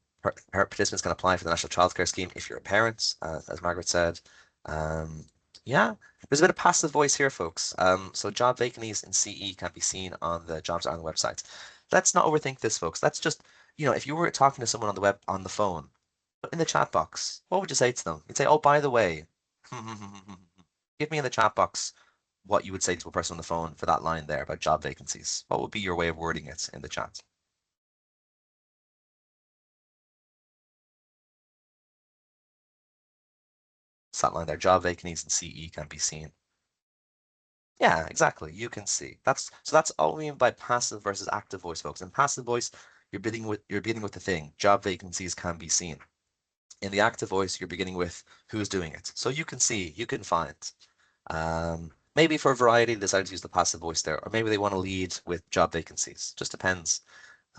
Participants can apply for the National Childcare Scheme if you're a parent, as Margaret said. Um, yeah, there's a bit of passive voice here, folks. So job vacancies in CE can be seen on the Jobs Ireland website. Let's not overthink this, folks. Let's just, if you were talking to someone on the web on the phone, but in the chat box, what would you say to them? You'd say, "Oh, by the way," give me in the chat box what you would say to a person on the phone for that line there about job vacancies. What would be your way of wording it in the chat? That line there, job vacancies in CE can be seen. Yeah, exactly. You can see. That's all we mean by passive versus active voice, folks. In passive voice, you're beginning with the thing. Job vacancies can be seen. In the active voice, you're beginning with who's doing it. So you can see, you can find. Maybe for variety, they decided to use the passive voice there, or maybe they want to lead with job vacancies. Just depends.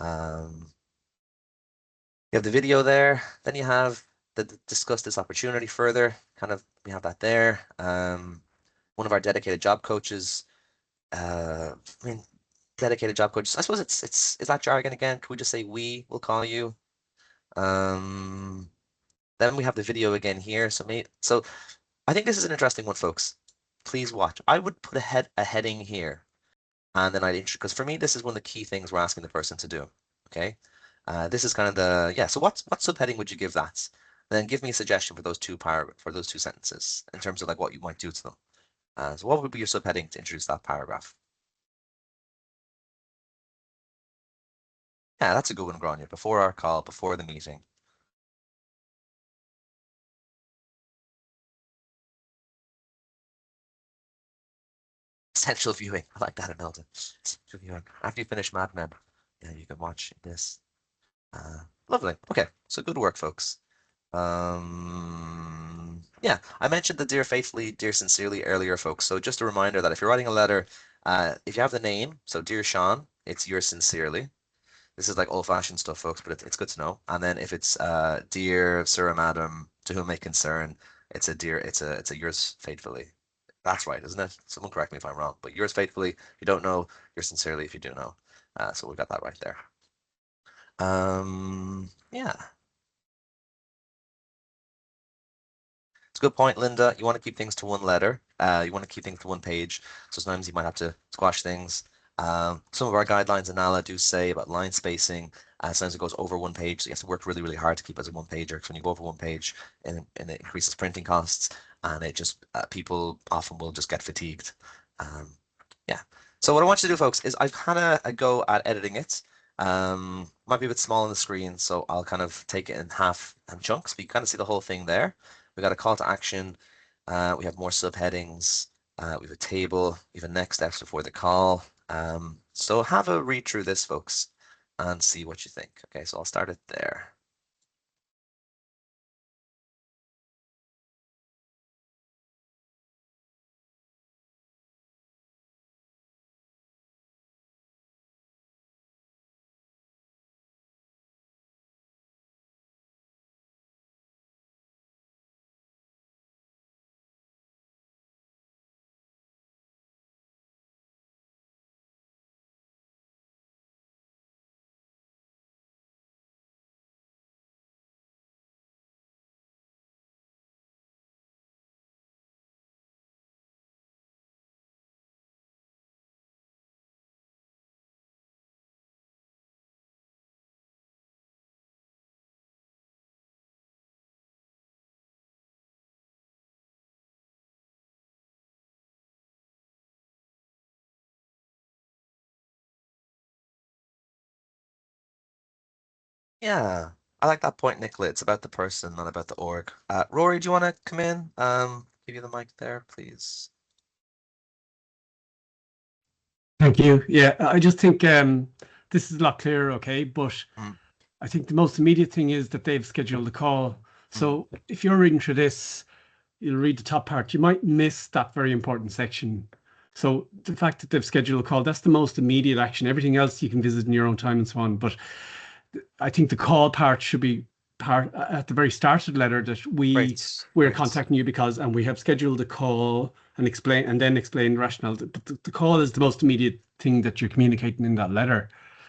Um, you have the video there. Then you have discuss this opportunity further. Kind of, we have that there. One of our dedicated job coaches. I mean, dedicated job coaches. I suppose it's is that jargon again? Can we just say we will call you? Um, then we have the video again here. So I think this is an interesting one, folks. Please watch. I would put a heading here, and then because for me this is one of the key things we're asking the person to do. Okay, this is kind of the yeah. So what subheading would you give that? And then give me a suggestion for those two sentences in terms of like what you might do to them. So what would be your subheading to introduce that paragraph? Yeah, that's a good one, Grania. Before our call, before the meeting. Essential viewing. I like that, Imelda. Essential viewing. After you finish Mad Men, yeah, you can watch this. Lovely. Okay, so good work, folks. Yeah, I mentioned the dear faithfully, dear sincerely earlier, folks. So just a reminder that if you're writing a letter, if you have the name, so dear Sean, it's yours sincerely. This is like old-fashioned stuff, folks, but it's good to know. And then if it's dear sir or madam, to whom may concern, it's a yours faithfully. That's right, isn't it? Someone correct me if I'm wrong, but yours faithfully. If you don't know, yours sincerely. If you do know, so we got that right there. Yeah. It's a good point, Linda. You want to keep things to one letter. You want to keep things to one page. So sometimes you might have to squash things. Some of our guidelines in NALA do say about line spacing. Sometimes it goes over one page, so you have to work really, really hard to keep it as a one pager. Because when you go over one page, and it increases printing costs, and it just people often will just get fatigued. Um, yeah. So what I want you to do, folks, is I've had a go at editing it. Might be a bit small on the screen, so I'll kind of take it in half and chunks, but you kind of see the whole thing there. We got a call to action. We have more subheadings. We have a table. We have a next steps before the call. So have a read through this, folks, and see what you think. Okay, so I'll start it there. Yeah, I like that point, Nicola. It's about the person, not about the org. Rory, do you want to come in? Give you the mic there, please. Thank you. Yeah, I just think this is a lot clearer, okay? But I think the most immediate thing is that they've scheduled a call. So if you're reading through this, you'll read the top part. You might miss that very important section. So the fact that they've scheduled a call, that's the most immediate action. Everything else you can visit in your own time and so on. But I think the call part should be part at the very start of the letter, that we're Great. contacting you because, and we have scheduled a call, and then explain the rationale. But the call is the most immediate thing that you're communicating in that letter.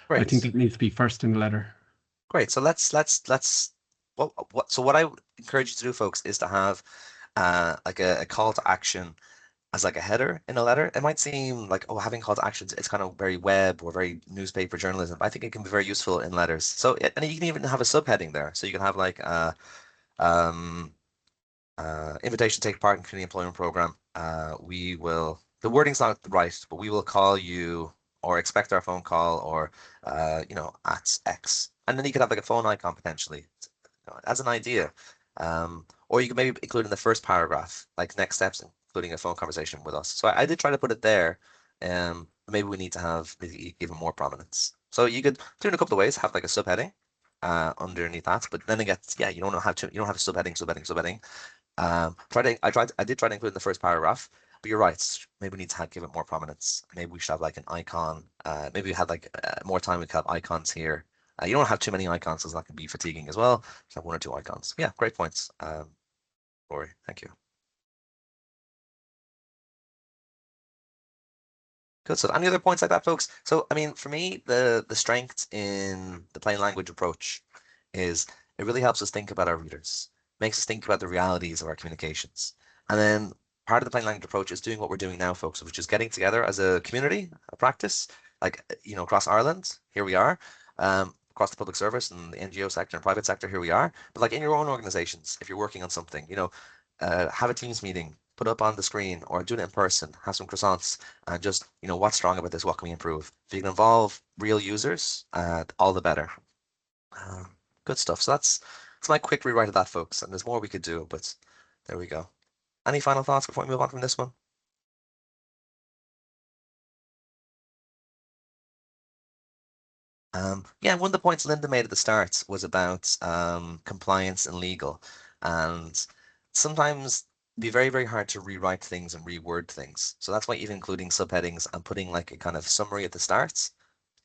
I think Great. it needs to be first in the letter. Great. So let's what I would encourage you to do, folks, is to have like a call to action as like a header in a letter. It might seem like, oh, having call to actions, it's kind of very web or very newspaper journalism, but I think it can be very useful in letters. So and you can even have a subheading there. So you can have like um invitation to take part in community employment program. The wording's not right, but we will call you or expect our phone call or, at X. And then you could have like a phone icon potentially as an idea. Or you could maybe include in the first paragraph, like next steps, including a phone conversation with us. So I did try to put it there. Maybe we need to have even more prominence. So you could do it in a couple of ways, have like a subheading underneath that, but then it gets, yeah, you don't have a subheading. I did try to include in the first paragraph, but you're right. Maybe we need to give it more prominence. Maybe we should have like an icon. Maybe we had like more time. We could have icons here. You don't have too many icons, because that can be fatiguing as well. Just have one or two icons. Yeah, great points, Rory. Thank you. Good. So, any other points like that, folks? So, I mean, for me, the strength in the plain language approach is it really helps us think about our readers, makes us think about the realities of our communications. And then part of the plain language approach is doing what we're doing now, folks, which is getting together as a community, a practice, like, across Ireland, here we are, across the public service and the NGO sector and private sector, here we are. But like in your own organizations, if you're working on something, have a Teams meeting, put up on the screen or do it in person, have some croissants and just, what's strong about this? What can we improve? If you can involve real users, all the better. Good stuff. So that's my quick rewrite of that, folks. And there's more we could do, but there we go. Any final thoughts before we move on from this one? Yeah, one of the points Linda made at the start was about compliance and legal. And sometimes it'd be very, very hard to rewrite things and reword things. So that's why even including subheadings and putting like a kind of summary at the start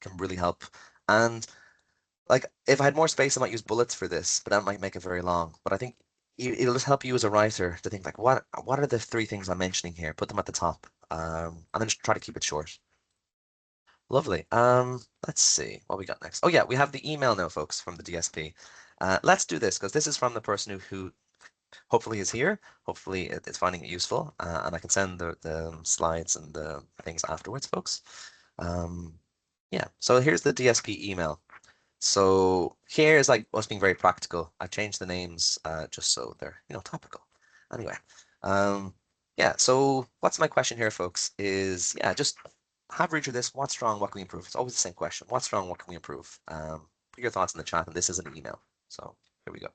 can really help. And like if I had more space, I might use bullets for this, but that might make it very long. But I think it'll just help you as a writer to think like, what are the three things I'm mentioning here? Put them at the top, and then just try to keep it short. Lovely. Let's see what we got next. Oh yeah, we have the email now, folks, from the DSP. Let's do this because this is from the person who hopefully is here. Hopefully it's finding it useful, and I can send the slides and the things afterwards, folks. Yeah. So here's the DSP email. So here is like us being very practical. I've changed the names just so they're, topical. Anyway, yeah, so what's my question here, folks, is, yeah, just have read through this. What's wrong? What can we improve? It's always the same question. What's wrong? What can we improve? Put your thoughts in the chat, and this is an email. So here we go.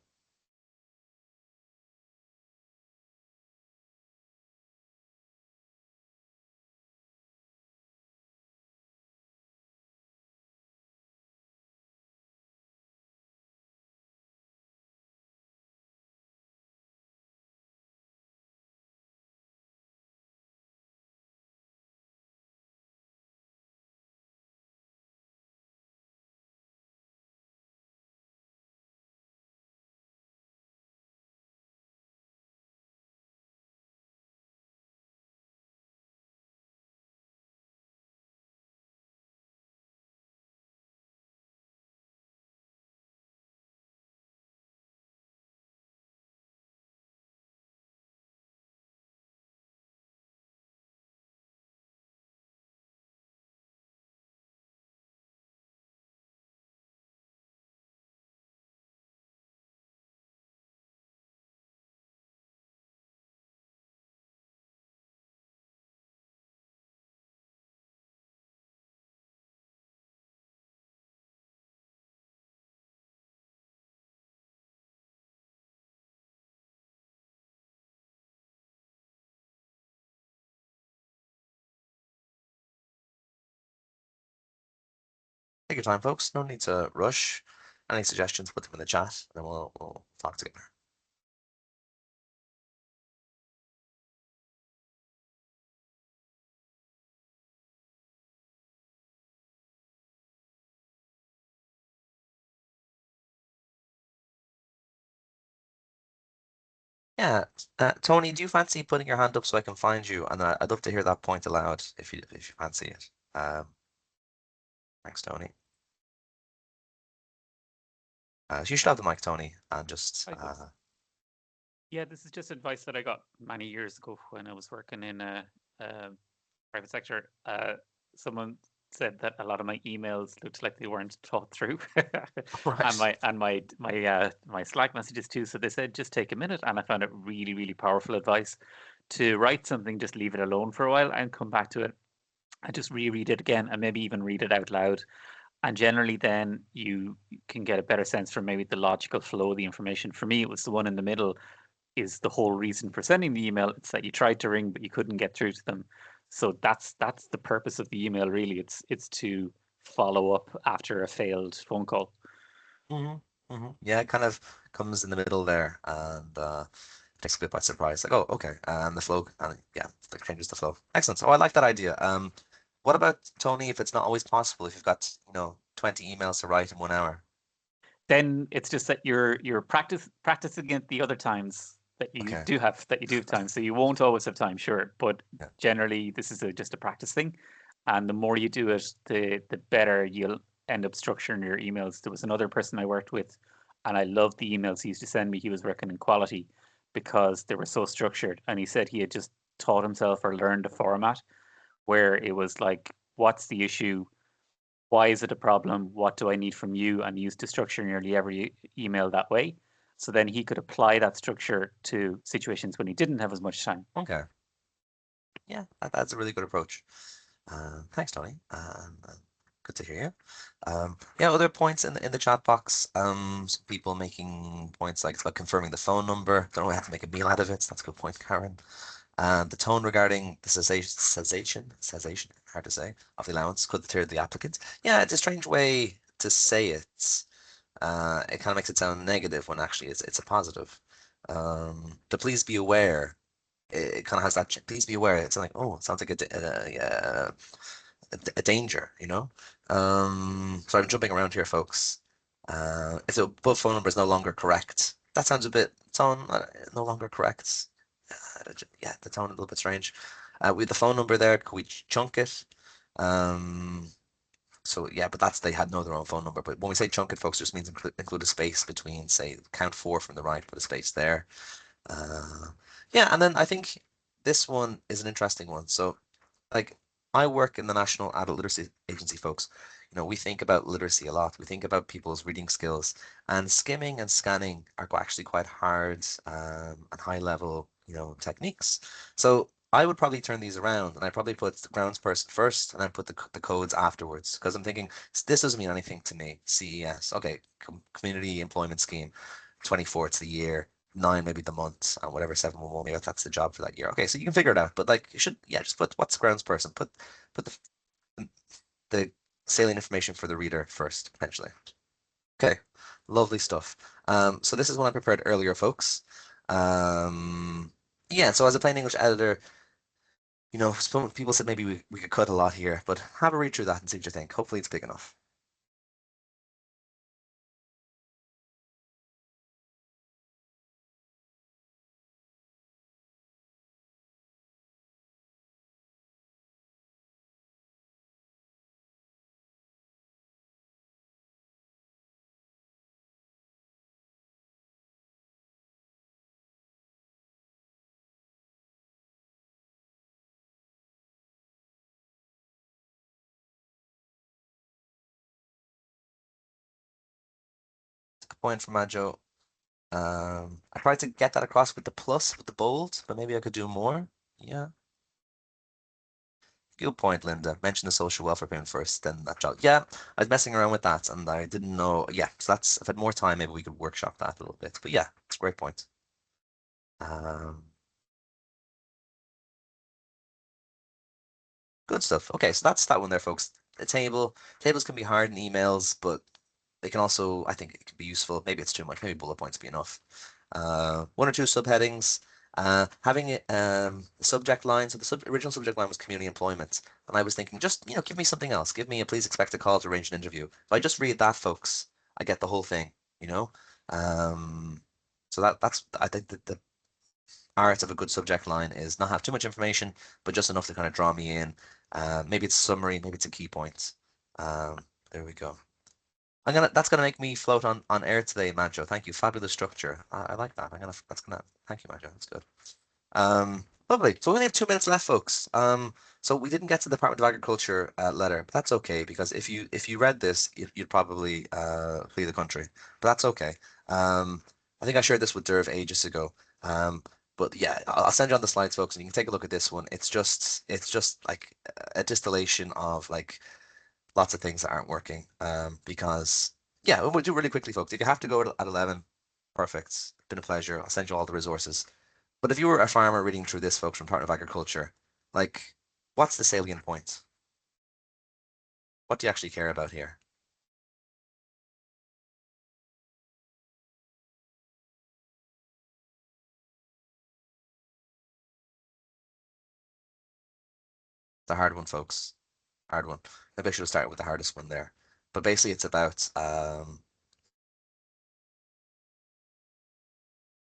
your time, folks. No need to rush. Any suggestions, put them in the chat, and then we'll talk together. Yeah, Tony, do you fancy putting your hand up so I can find you? And I'd love to hear that point aloud if you fancy it. Thanks, Tony. So you should have the mic, Tony, and just Yeah, this is just advice that I got many years ago when I was working in a private sector. Someone said that a lot of my emails looked like they weren't thought through, right. and my Slack messages too. So they said just take a minute, and I found it really really powerful advice to write something, just leave it alone for a while, and come back to it, and just reread it again, and maybe even read it out loud. And generally, then you can get a better sense for maybe the logical flow of the information. For me, it was the one in the middle is the whole reason for sending the email. It's that you tried to ring, but you couldn't get through to them. So that's the purpose of the email, really. It's to follow up after a failed phone call. Yeah, it kind of comes in the middle there, and takes a bit by surprise. Like, oh, okay, and the flow, and yeah, it changes the flow. Excellent. Oh, I like that idea. What about Tony? If it's not always possible, if you've got 20 emails to write in 1 hour, Then it's just that you're practicing it the other times that you okay, do have time. So you won't always have time, sure, but yeah, generally this is just a practice thing, and the more you do it, the better you'll end up structuring your emails. There was another person I worked with, and I loved the emails he used to send me. He was working in quality because they were so structured, and he said he had just taught himself or learned a format where it was like, what's the issue? Why is it a problem? What do I need from you? And he used to structure nearly every email that way. So then he could apply that structure to situations when he didn't have as much time. okay, yeah, that's a really good approach. Thanks, Tony. Good to hear you. Yeah, other points in the chat box. Some people making points like confirming the phone number. Don't know, I have to make a meal out of it. So that's a good point, Karen. The tone regarding the cessation, hard to say, of the allowance could deter the applicant. Yeah, it's a strange way to say it. It kind of makes it sound negative when actually it's a positive. The please be aware, it kind of has that, please be aware. It's like, oh, it sounds like a danger, So I'm jumping around here, folks. If the above phone number is no longer correct, that sounds a bit, tone no longer correct. Yeah, the tone a little bit strange. With the phone number there, could we chunk it? So yeah, but they had their own phone number. But when we say chunk it, folks, just means include a space between, say, count 4 from the right, put a space there. Yeah, and then I think this one is an interesting one. So, like, I work in the National Adult Literacy Agency, folks. We think about literacy a lot. We think about people's reading skills, and skimming and scanning are actually quite hard and high level, techniques. So I would probably turn these around, and I'd probably put the grounds person first, and then put the codes afterwards, because I'm thinking this doesn't mean anything to me. CES, okay, Community Employment Scheme, 24, it's the year. 9 maybe the month, and whatever 711, maybe that's the job for that year. Okay, so you can figure it out, but like you should, yeah, just put what's the grounds person, put the salient information for the reader first, potentially. Okay, lovely stuff. So this is one I prepared earlier, folks. Yeah, so as a plain English editor, some people said maybe we could cut a lot here, but have a read through that and see what you think. Hopefully it's big enough. Good point from Majo. I tried to get that across with the plus, with the bold, but maybe I could do more. Yeah. Good point, Linda. Mention the social welfare payment first, then that job. Yeah, I was messing around with that and I didn't know. Yeah, so if I had more time, maybe we could workshop that a little bit. But yeah, it's a great point. Good stuff. Okay, so that's that one there, folks. a table. Tables can be hard in emails, but they can also, I think it can be useful. Maybe it's too much. Maybe bullet points be enough. One or two subheadings. Having a subject line. So the original subject line was community employment, and I was thinking, just give me something else. Give me a please expect a call to arrange an interview. If I just read that, folks, I get the whole thing. So that's I think the art of a good subject line is not have too much information, but just enough to kind of draw me in. Maybe it's a summary, maybe it's a key point. There we go. That's gonna make me float on air today, Manjo. Thank you. Fabulous structure. I like that. Thank you, Manjo. That's good. Lovely. So we only have 2 minutes left, folks. So we didn't get to the Department of Agriculture letter, but that's okay because if you read this, you'd probably flee the country. But that's okay. I think I shared this with Derv ages ago. But yeah, I'll send you on the slides, folks, and you can take a look at this one. It's just like a distillation of like lots of things that aren't working. Because yeah, we'll do really quickly, folks. If you have to go at 11, perfect. It's been a pleasure. I'll send you all the resources. But if you were a farmer reading through this, folks, from Department of Agriculture, like, what's the salient point? What do you actually care about here? The hard one, folks. Hard one. Maybe I should have started with the hardest one there. But basically, it's about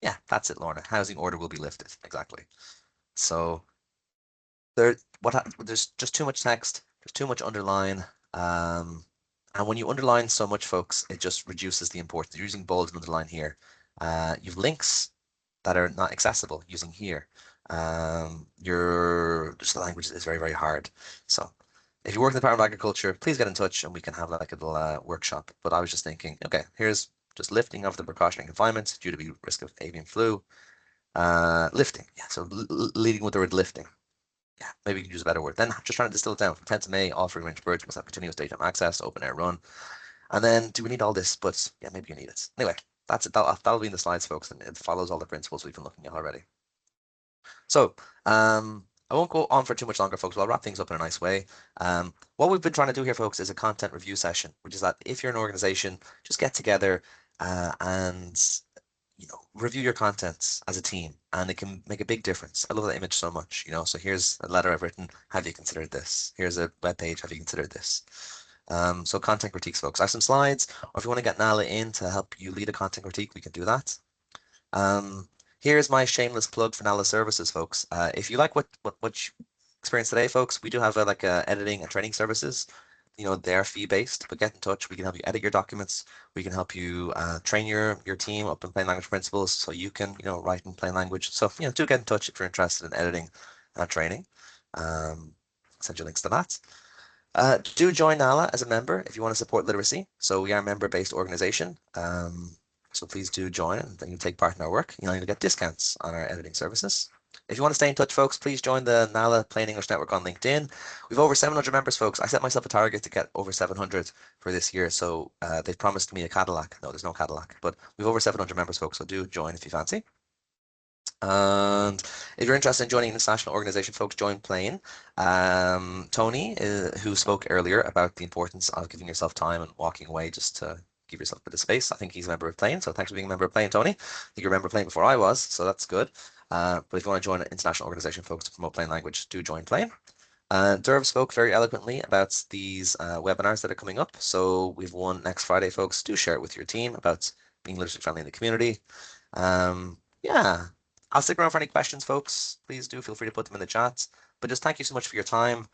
yeah, that's it, Lorna. Housing order will be lifted. Exactly. So there's just too much text, there's too much underline. And when you underline so much, folks, it just reduces the importance. You're using bold and underline here. You've links that are not accessible using here. Just the language is very, very hard. So if you work in the Department of Agriculture, please get in touch and we can have like a little workshop. But I was just thinking, okay, here's just lifting of the precautionary confinement due to be risk of avian flu. Lifting, yeah, so leading with the word lifting. Yeah, maybe you can use a better word. Then just trying to distill it down from 10th of May, all free range birds must have continuous daytime access, open air run. And then do we need all this? But yeah, maybe you need it. Anyway, that's it. That'll be in the slides, folks, and it follows all the principles we've been looking at already. So I won't go on for too much longer, folks. I'll wrap things up in a nice way. What we've been trying to do here, folks, is a content review session, which is that if you're an organization, just get together and review your contents as a team, and it can make a big difference. I love that image so much. So here's a letter I've written. Have you considered this? Here's a web page. Have you considered this? So content critiques, folks. I have some slides, or if you want to get Nala in to help you lead a content critique, we can do that. Here's my shameless plug for Nala Services, folks. If you like what you experienced today, folks, we do have like editing and training services. They're fee-based, but get in touch. We can help you edit your documents. We can help you train your team up in plain language principles so you can, write in plain language. So, do get in touch if you're interested in editing and training. Send you links to that. Do join NALA as a member if you want to support literacy. So we are a member-based organization. So please do join and then you take part in our work. You'll get discounts on our editing services. If you want to stay in touch, folks, please join the NALA Plain English Network on LinkedIn. We've over 700 members, folks. I set myself a target to get over 700 for this year. So they've promised me a Cadillac. No, there's no Cadillac, but we've over 700 members, folks. So do join if you fancy. And if you're interested in joining an international organization, folks, join Plain. Tony, who spoke earlier about the importance of giving yourself time and walking away just to give yourself a bit of space. I think he's a member of Plain, so thanks for being a member of Plain, Tony. I think you're a member of Plain before I was, so that's good. But if you want to join an international organization, folks, to promote Plain language, do join Plain. Derv spoke very eloquently about these webinars that are coming up. So we've one next Friday, folks. Do share it with your team about being literacy friendly in the community. Yeah. I'll stick around for any questions, folks. Please do feel free to put them in the chat. But just thank you so much for your time.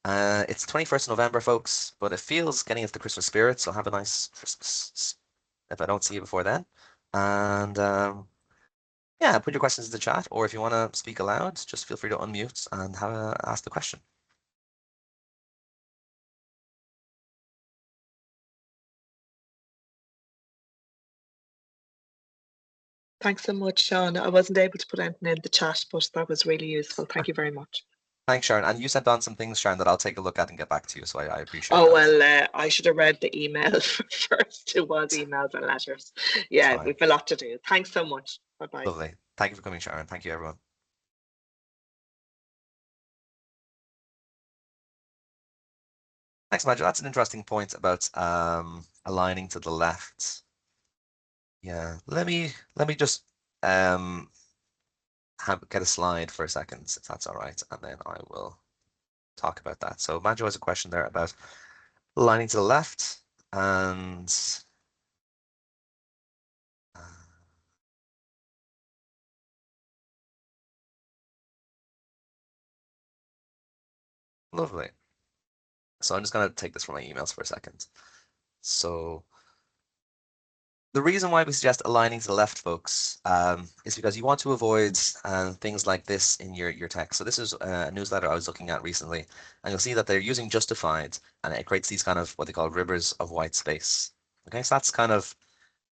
It's 21st of November, folks, but it feels getting into the Christmas spirit, so have a nice Christmas if I don't see you before then. And yeah, put your questions in the chat, or if you want to speak aloud, just feel free to unmute and ask the question. Thanks so much, Sean. I wasn't able to put anything in the chat, but that was really useful. Thank you very much. Thanks, Sharon. And you sent on some things, Sharon, that I'll take a look at and get back to you. So I appreciate that. Well, I should have read the email first. It was emails and letters. Yeah, we've a lot to do. Thanks so much. Bye-bye. Lovely. Thank you for coming, Sharon. Thank you, everyone. Thanks, Madge. That's an interesting point about aligning to the left. Yeah, let me just get a slide for a second, if that's all right, and then I will talk about that. So Madge has a question there about aligning to the left, and lovely. So I'm just going to take this from my emails for a second. So the reason why we suggest aligning to the left, folks, is because you want to avoid things like this in your text. So this is a newsletter I was looking at recently, and you'll see that they're using justified, and it creates these kind of what they call rivers of white space. Okay, so that's kind of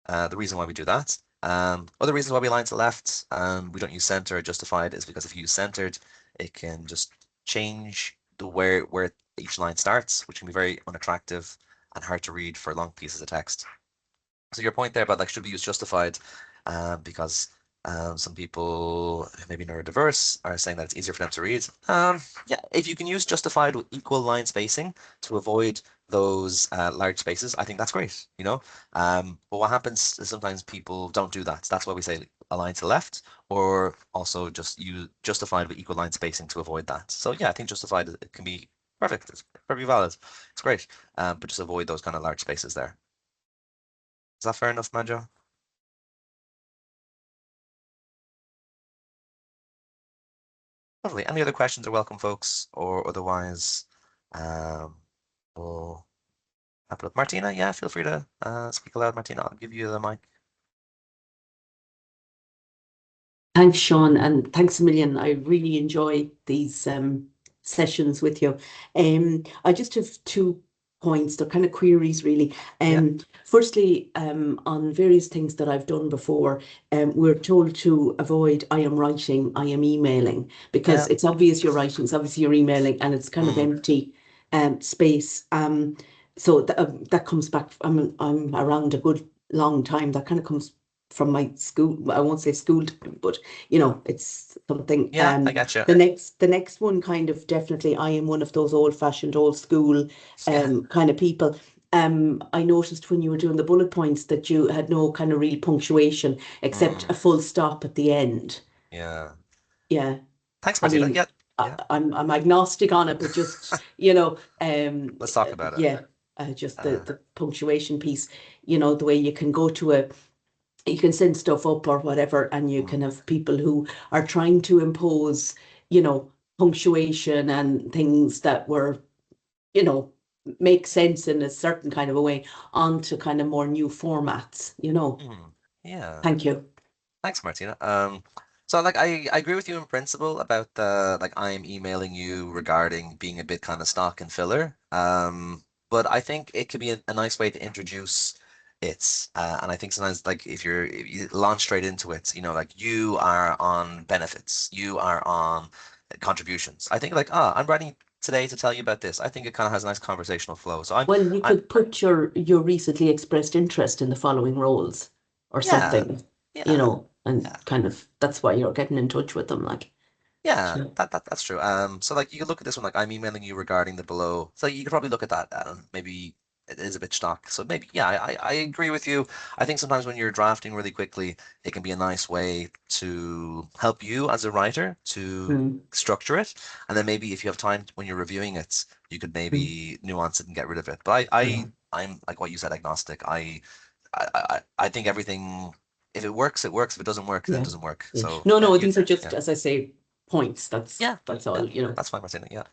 the reason why we do that. Other reasons why we align to the left, we don't use center or justified, is because if you use centered, it can just change the where each line starts, which can be very unattractive and hard to read for long pieces of text. So your point there about like should we use justified, because some people maybe neurodiverse are saying that it's easier for them to read. Yeah, if you can use justified with equal line spacing to avoid those large spaces, I think that's great, you know. But what happens is sometimes people don't do that. That's why we say align to the left, or also just use justified with equal line spacing to avoid that. So yeah, I think justified it can be perfect. It's perfectly valid. It's great, but just avoid those kind of large spaces there. Is that fair enough, Majo? Lovely. Any other questions are welcome, folks, or otherwise, we'll wrap it up. Martina, yeah, feel free to speak aloud, Martina. I'll give you the mic. Thanks, Sean, and thanks a million. I really enjoy these sessions with you. I just have 2 points. They're kind of queries, really. Firstly, on various things that I've done before, we're told to avoid I am writing, I am emailing, because it's obvious you're writing, it's obvious you're emailing, and it's kind of empty space. So that comes back. I'm around a good long time. That kind of comes from my school. I won't say school time, but you know, it's something. Yeah, I got you. The next one kind of definitely. I am one of those old-fashioned, old school kind of people. I noticed when you were doing the bullet points that you had no kind of real punctuation except a full stop at the end. Yeah. Yeah. Thanks, I Martina. mean, Yeah. I'm agnostic on it, but just let's talk about it. Yeah, just the punctuation piece. You know, the way you can go to you can send stuff up or whatever, and you can have people who are trying to impose, you know, punctuation and things that were, you know, make sense in a certain kind of a way onto kind of more new formats, you know. Yeah. Thank you. Thanks, Martina. So like I agree with you in principle about the like I'm emailing you regarding being a bit kind of stock and filler. But I think it could be a nice way to introduce it. And I think sometimes like if you launch straight into it, you know, like you are on benefits, you are on contributions. I think like, I'm writing today to tell you about this. I think it kind of has a nice conversational flow. So Well, you could put your recently expressed interest in the following roles or something, you know, and kind of that's why you're getting in touch with them, like. Yeah, Sure. that's true. So like you could look at this one like I'm emailing you regarding the below. So you could probably look at that and maybe it is a bit stock. So maybe yeah, I agree with you. I think sometimes when you're drafting really quickly, it can be a nice way to help you as a writer to structure it. And then maybe if you have time when you're reviewing it, you could maybe nuance it and get rid of it. But I'm like what you said, agnostic. I think everything if it works, it works. If it doesn't work, then it doesn't work. So No, these are just, as I say, points. That's all, you know. That's fine, Martina. Yeah.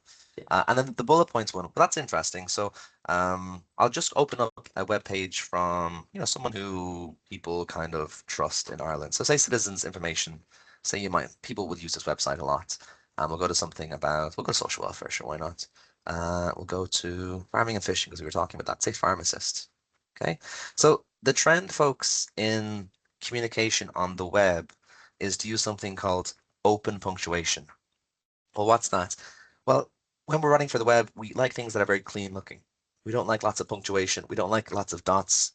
And then the bullet points one, well, that's interesting. So I'll just open up a web page from, you know, someone who people kind of trust in Ireland. So say Citizens Information. Say people would use this website a lot. We'll go to something about, we'll go to social welfare, sure, why not? We'll go to farming and fishing because we were talking about that. Say pharmacist. Okay. So the trend, folks, in communication on the web is to use something called open punctuation. Well, what's that? Well, when we're writing for the web, we like things that are very clean looking. We don't like lots of punctuation. We don't like lots of dots.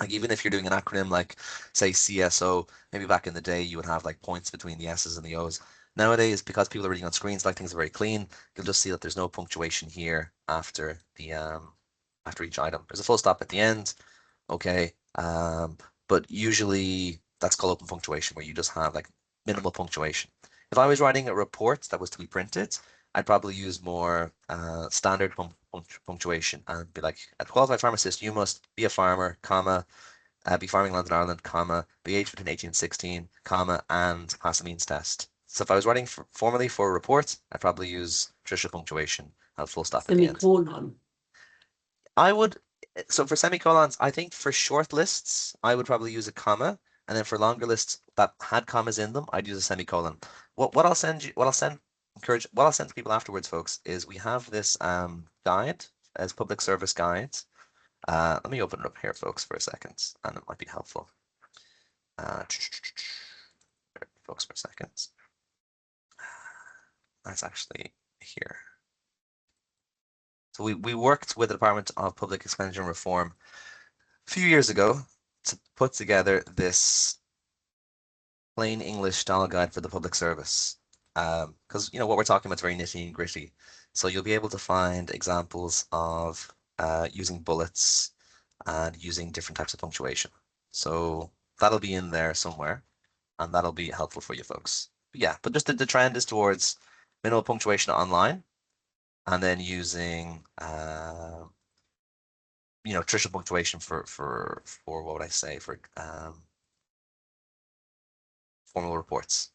Like even if you're doing an acronym like say CSO, maybe back in the day you would have like points between the S's and the O's. Nowadays, because people are reading on screens, like things are very clean, you'll just see that there's no punctuation here after the after each item. There's a full stop at the end, okay, but usually that's called open punctuation, where you just have like minimal punctuation. If I was writing a report that was to be printed, I'd probably use more standard punctuation and be like, a qualified pharmacist, you must be a farmer, comma, be farming land in Ireland, comma, be aged between 18 and 16, comma, and pass a means test. So if I was writing formally for a report, I'd probably use traditional punctuation and full stop at the end. Semicolon. I would, so for semicolons, I think for short lists, I would probably use a comma, and then for longer lists that had commas in them, I'd use a semicolon. What I'll send you, what I'll send to people afterwards, folks, is we have this guide as public service guides. Let me open it up here, folks, for a second, and it might be helpful. Folks, for a second. That's actually here. So we worked with the Department of Public Expenditure and Reform a few years ago to put together this plain English style guide for the public service. Because what we're talking about is very nitty and gritty. So you'll be able to find examples of using bullets and using different types of punctuation. So that'll be in there somewhere, and that'll be helpful for you folks. But yeah, but just the trend is towards minimal punctuation online, and then using traditional punctuation for what would I say, for formal reports.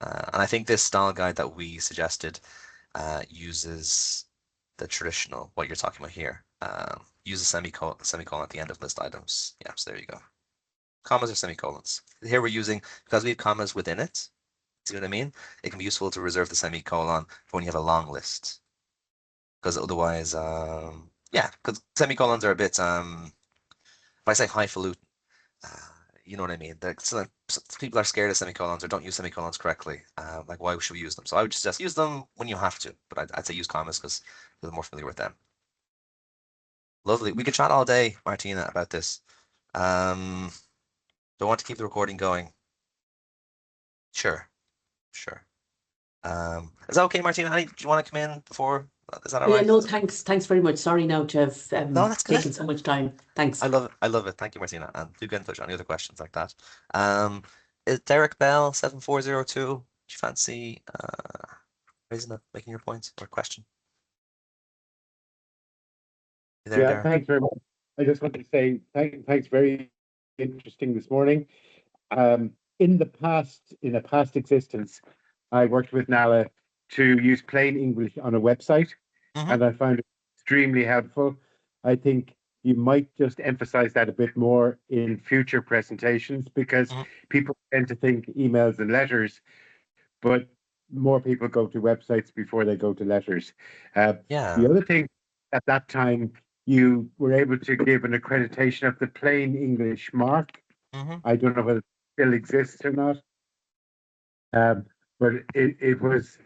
And I think this style guide that we suggested uses the traditional, what you're talking about here. Use a semicolon at the end of list items. Yeah, so there you go. Commas or semicolons. Here we're using, because we have commas within it, see what I mean? It can be useful to reserve the semicolon for when you have a long list. Because otherwise, yeah, because semicolons are a bit, if I say highfalutin, you know what I mean? Some people are scared of semicolons or don't use semicolons correctly. Like, why should we use them? So I would just use them when you have to, but I'd say use commas because you're more familiar with them. Lovely. We could chat all day, Martina, about this. Don't want to keep the recording going. Sure, sure. Is that okay, Martina? Do you want to come in before? Is that all Yeah, right? no, thanks very much. Sorry now to have No, that's good. taken so much time. Thanks. I love it. I love it. Thank you, Martina. And do get in touch on any other questions like that. Is Derek Bell 7402? Do you fancy raising it, making your point or question? You there, Yeah, Derek? thanks very much. I just want to say thanks, very interesting this morning. In a past existence, I worked with NALA to use plain English on a website, and I found it extremely helpful. I think you might just emphasize that a bit more in future presentations, because people tend to think emails and letters, but more people go to websites before they go to letters. Yeah. The other thing, at that time, you were able to give an accreditation of the plain English mark. I don't know whether it still exists or not, but it was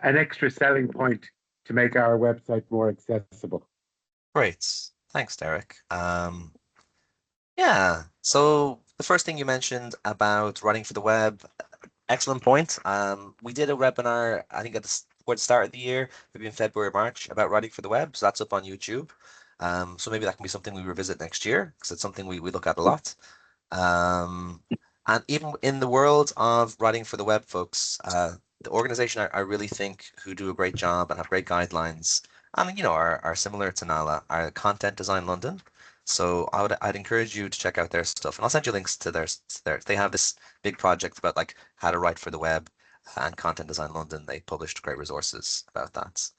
an extra selling point to make our website more accessible. Great. Thanks, Derek. Yeah. So the first thing you mentioned about writing for the web, excellent point. We did a webinar, I think towards the start of the year, maybe in February or March, about writing for the web. So that's up on YouTube. So maybe that can be something we revisit next year, because it's something we look at a lot. And even in the world of writing for the web, folks, the organization I really think who do a great job and have great guidelines, and are similar to NALA, are Content Design London. So I'd encourage you to check out their stuff, and I'll send you links to their. They have this big project about like how to write for the web, and Content Design London. They published great resources about that.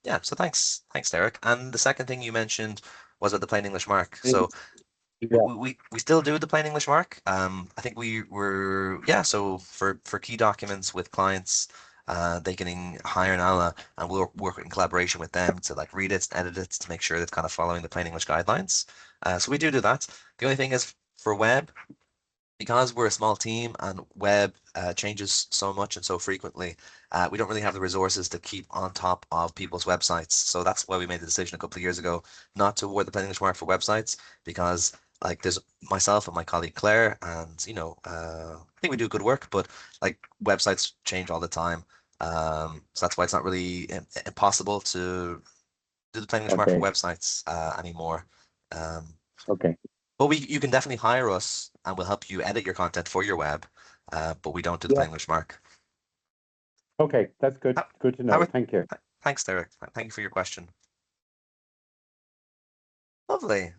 Yeah, so thanks, Derek. And the second thing you mentioned was about the plain English mark. So we still do the plain English mark. I think so for key documents with clients, they can hire NALA, and we'll work in collaboration with them to like read it, edit it to make sure it's kind of following the plain English guidelines. So we do that. The only thing is for web, because we're a small team and web changes so much and so frequently, we don't really have the resources to keep on top of people's websites. So that's why we made the decision a couple of years ago not to award the plain English mark for websites, because like there's myself and my colleague Claire, and think we do good work, but like websites change all the time. So that's why it's not really impossible to do the plain English mark for Okay. websites anymore. Okay. But you can definitely hire us and we'll help you edit your content for your web, but we don't do the Yeah. plain English mark. Okay, that's good. How- Good to how know. are- Thank you. Thanks, Derek. Thank you for your question. Lovely.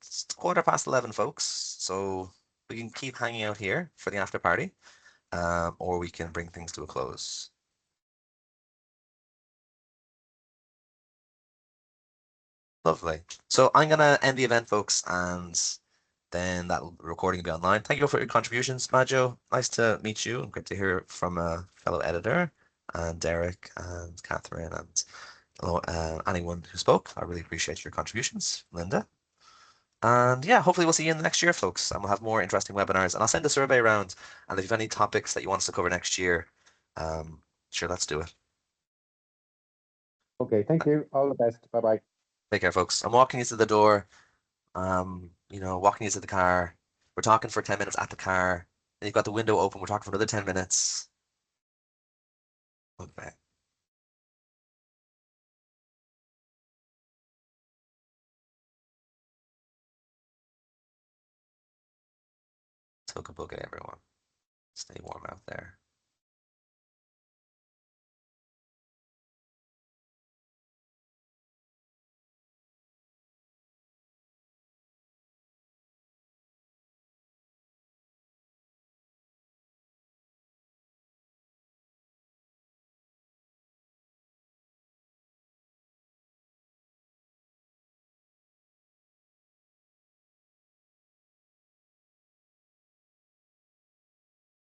It's 11:15, folks. So we can keep hanging out here for the after party, or we can bring things to a close. Lovely. So I'm gonna end the event, folks, and then that recording will be online. Thank you all for your contributions, Majo. Nice to meet you, and great to hear from a fellow editor, and Derek and Catherine and anyone who spoke. I really appreciate your contributions, Linda. And yeah, hopefully we'll see you in the next year, folks, and we'll have more interesting webinars. And I'll send a survey around, and if you have any topics that you want us to cover next year, sure, let's do it. Okay, thank you. All the best. Bye-bye. Take care, folks. I'm walking you to the door. Walking you to the car. We're talking for 10 minutes at the car. Then you've got the window open. We're talking for another 10 minutes. Okay. Took a book at everyone. Stay warm out there.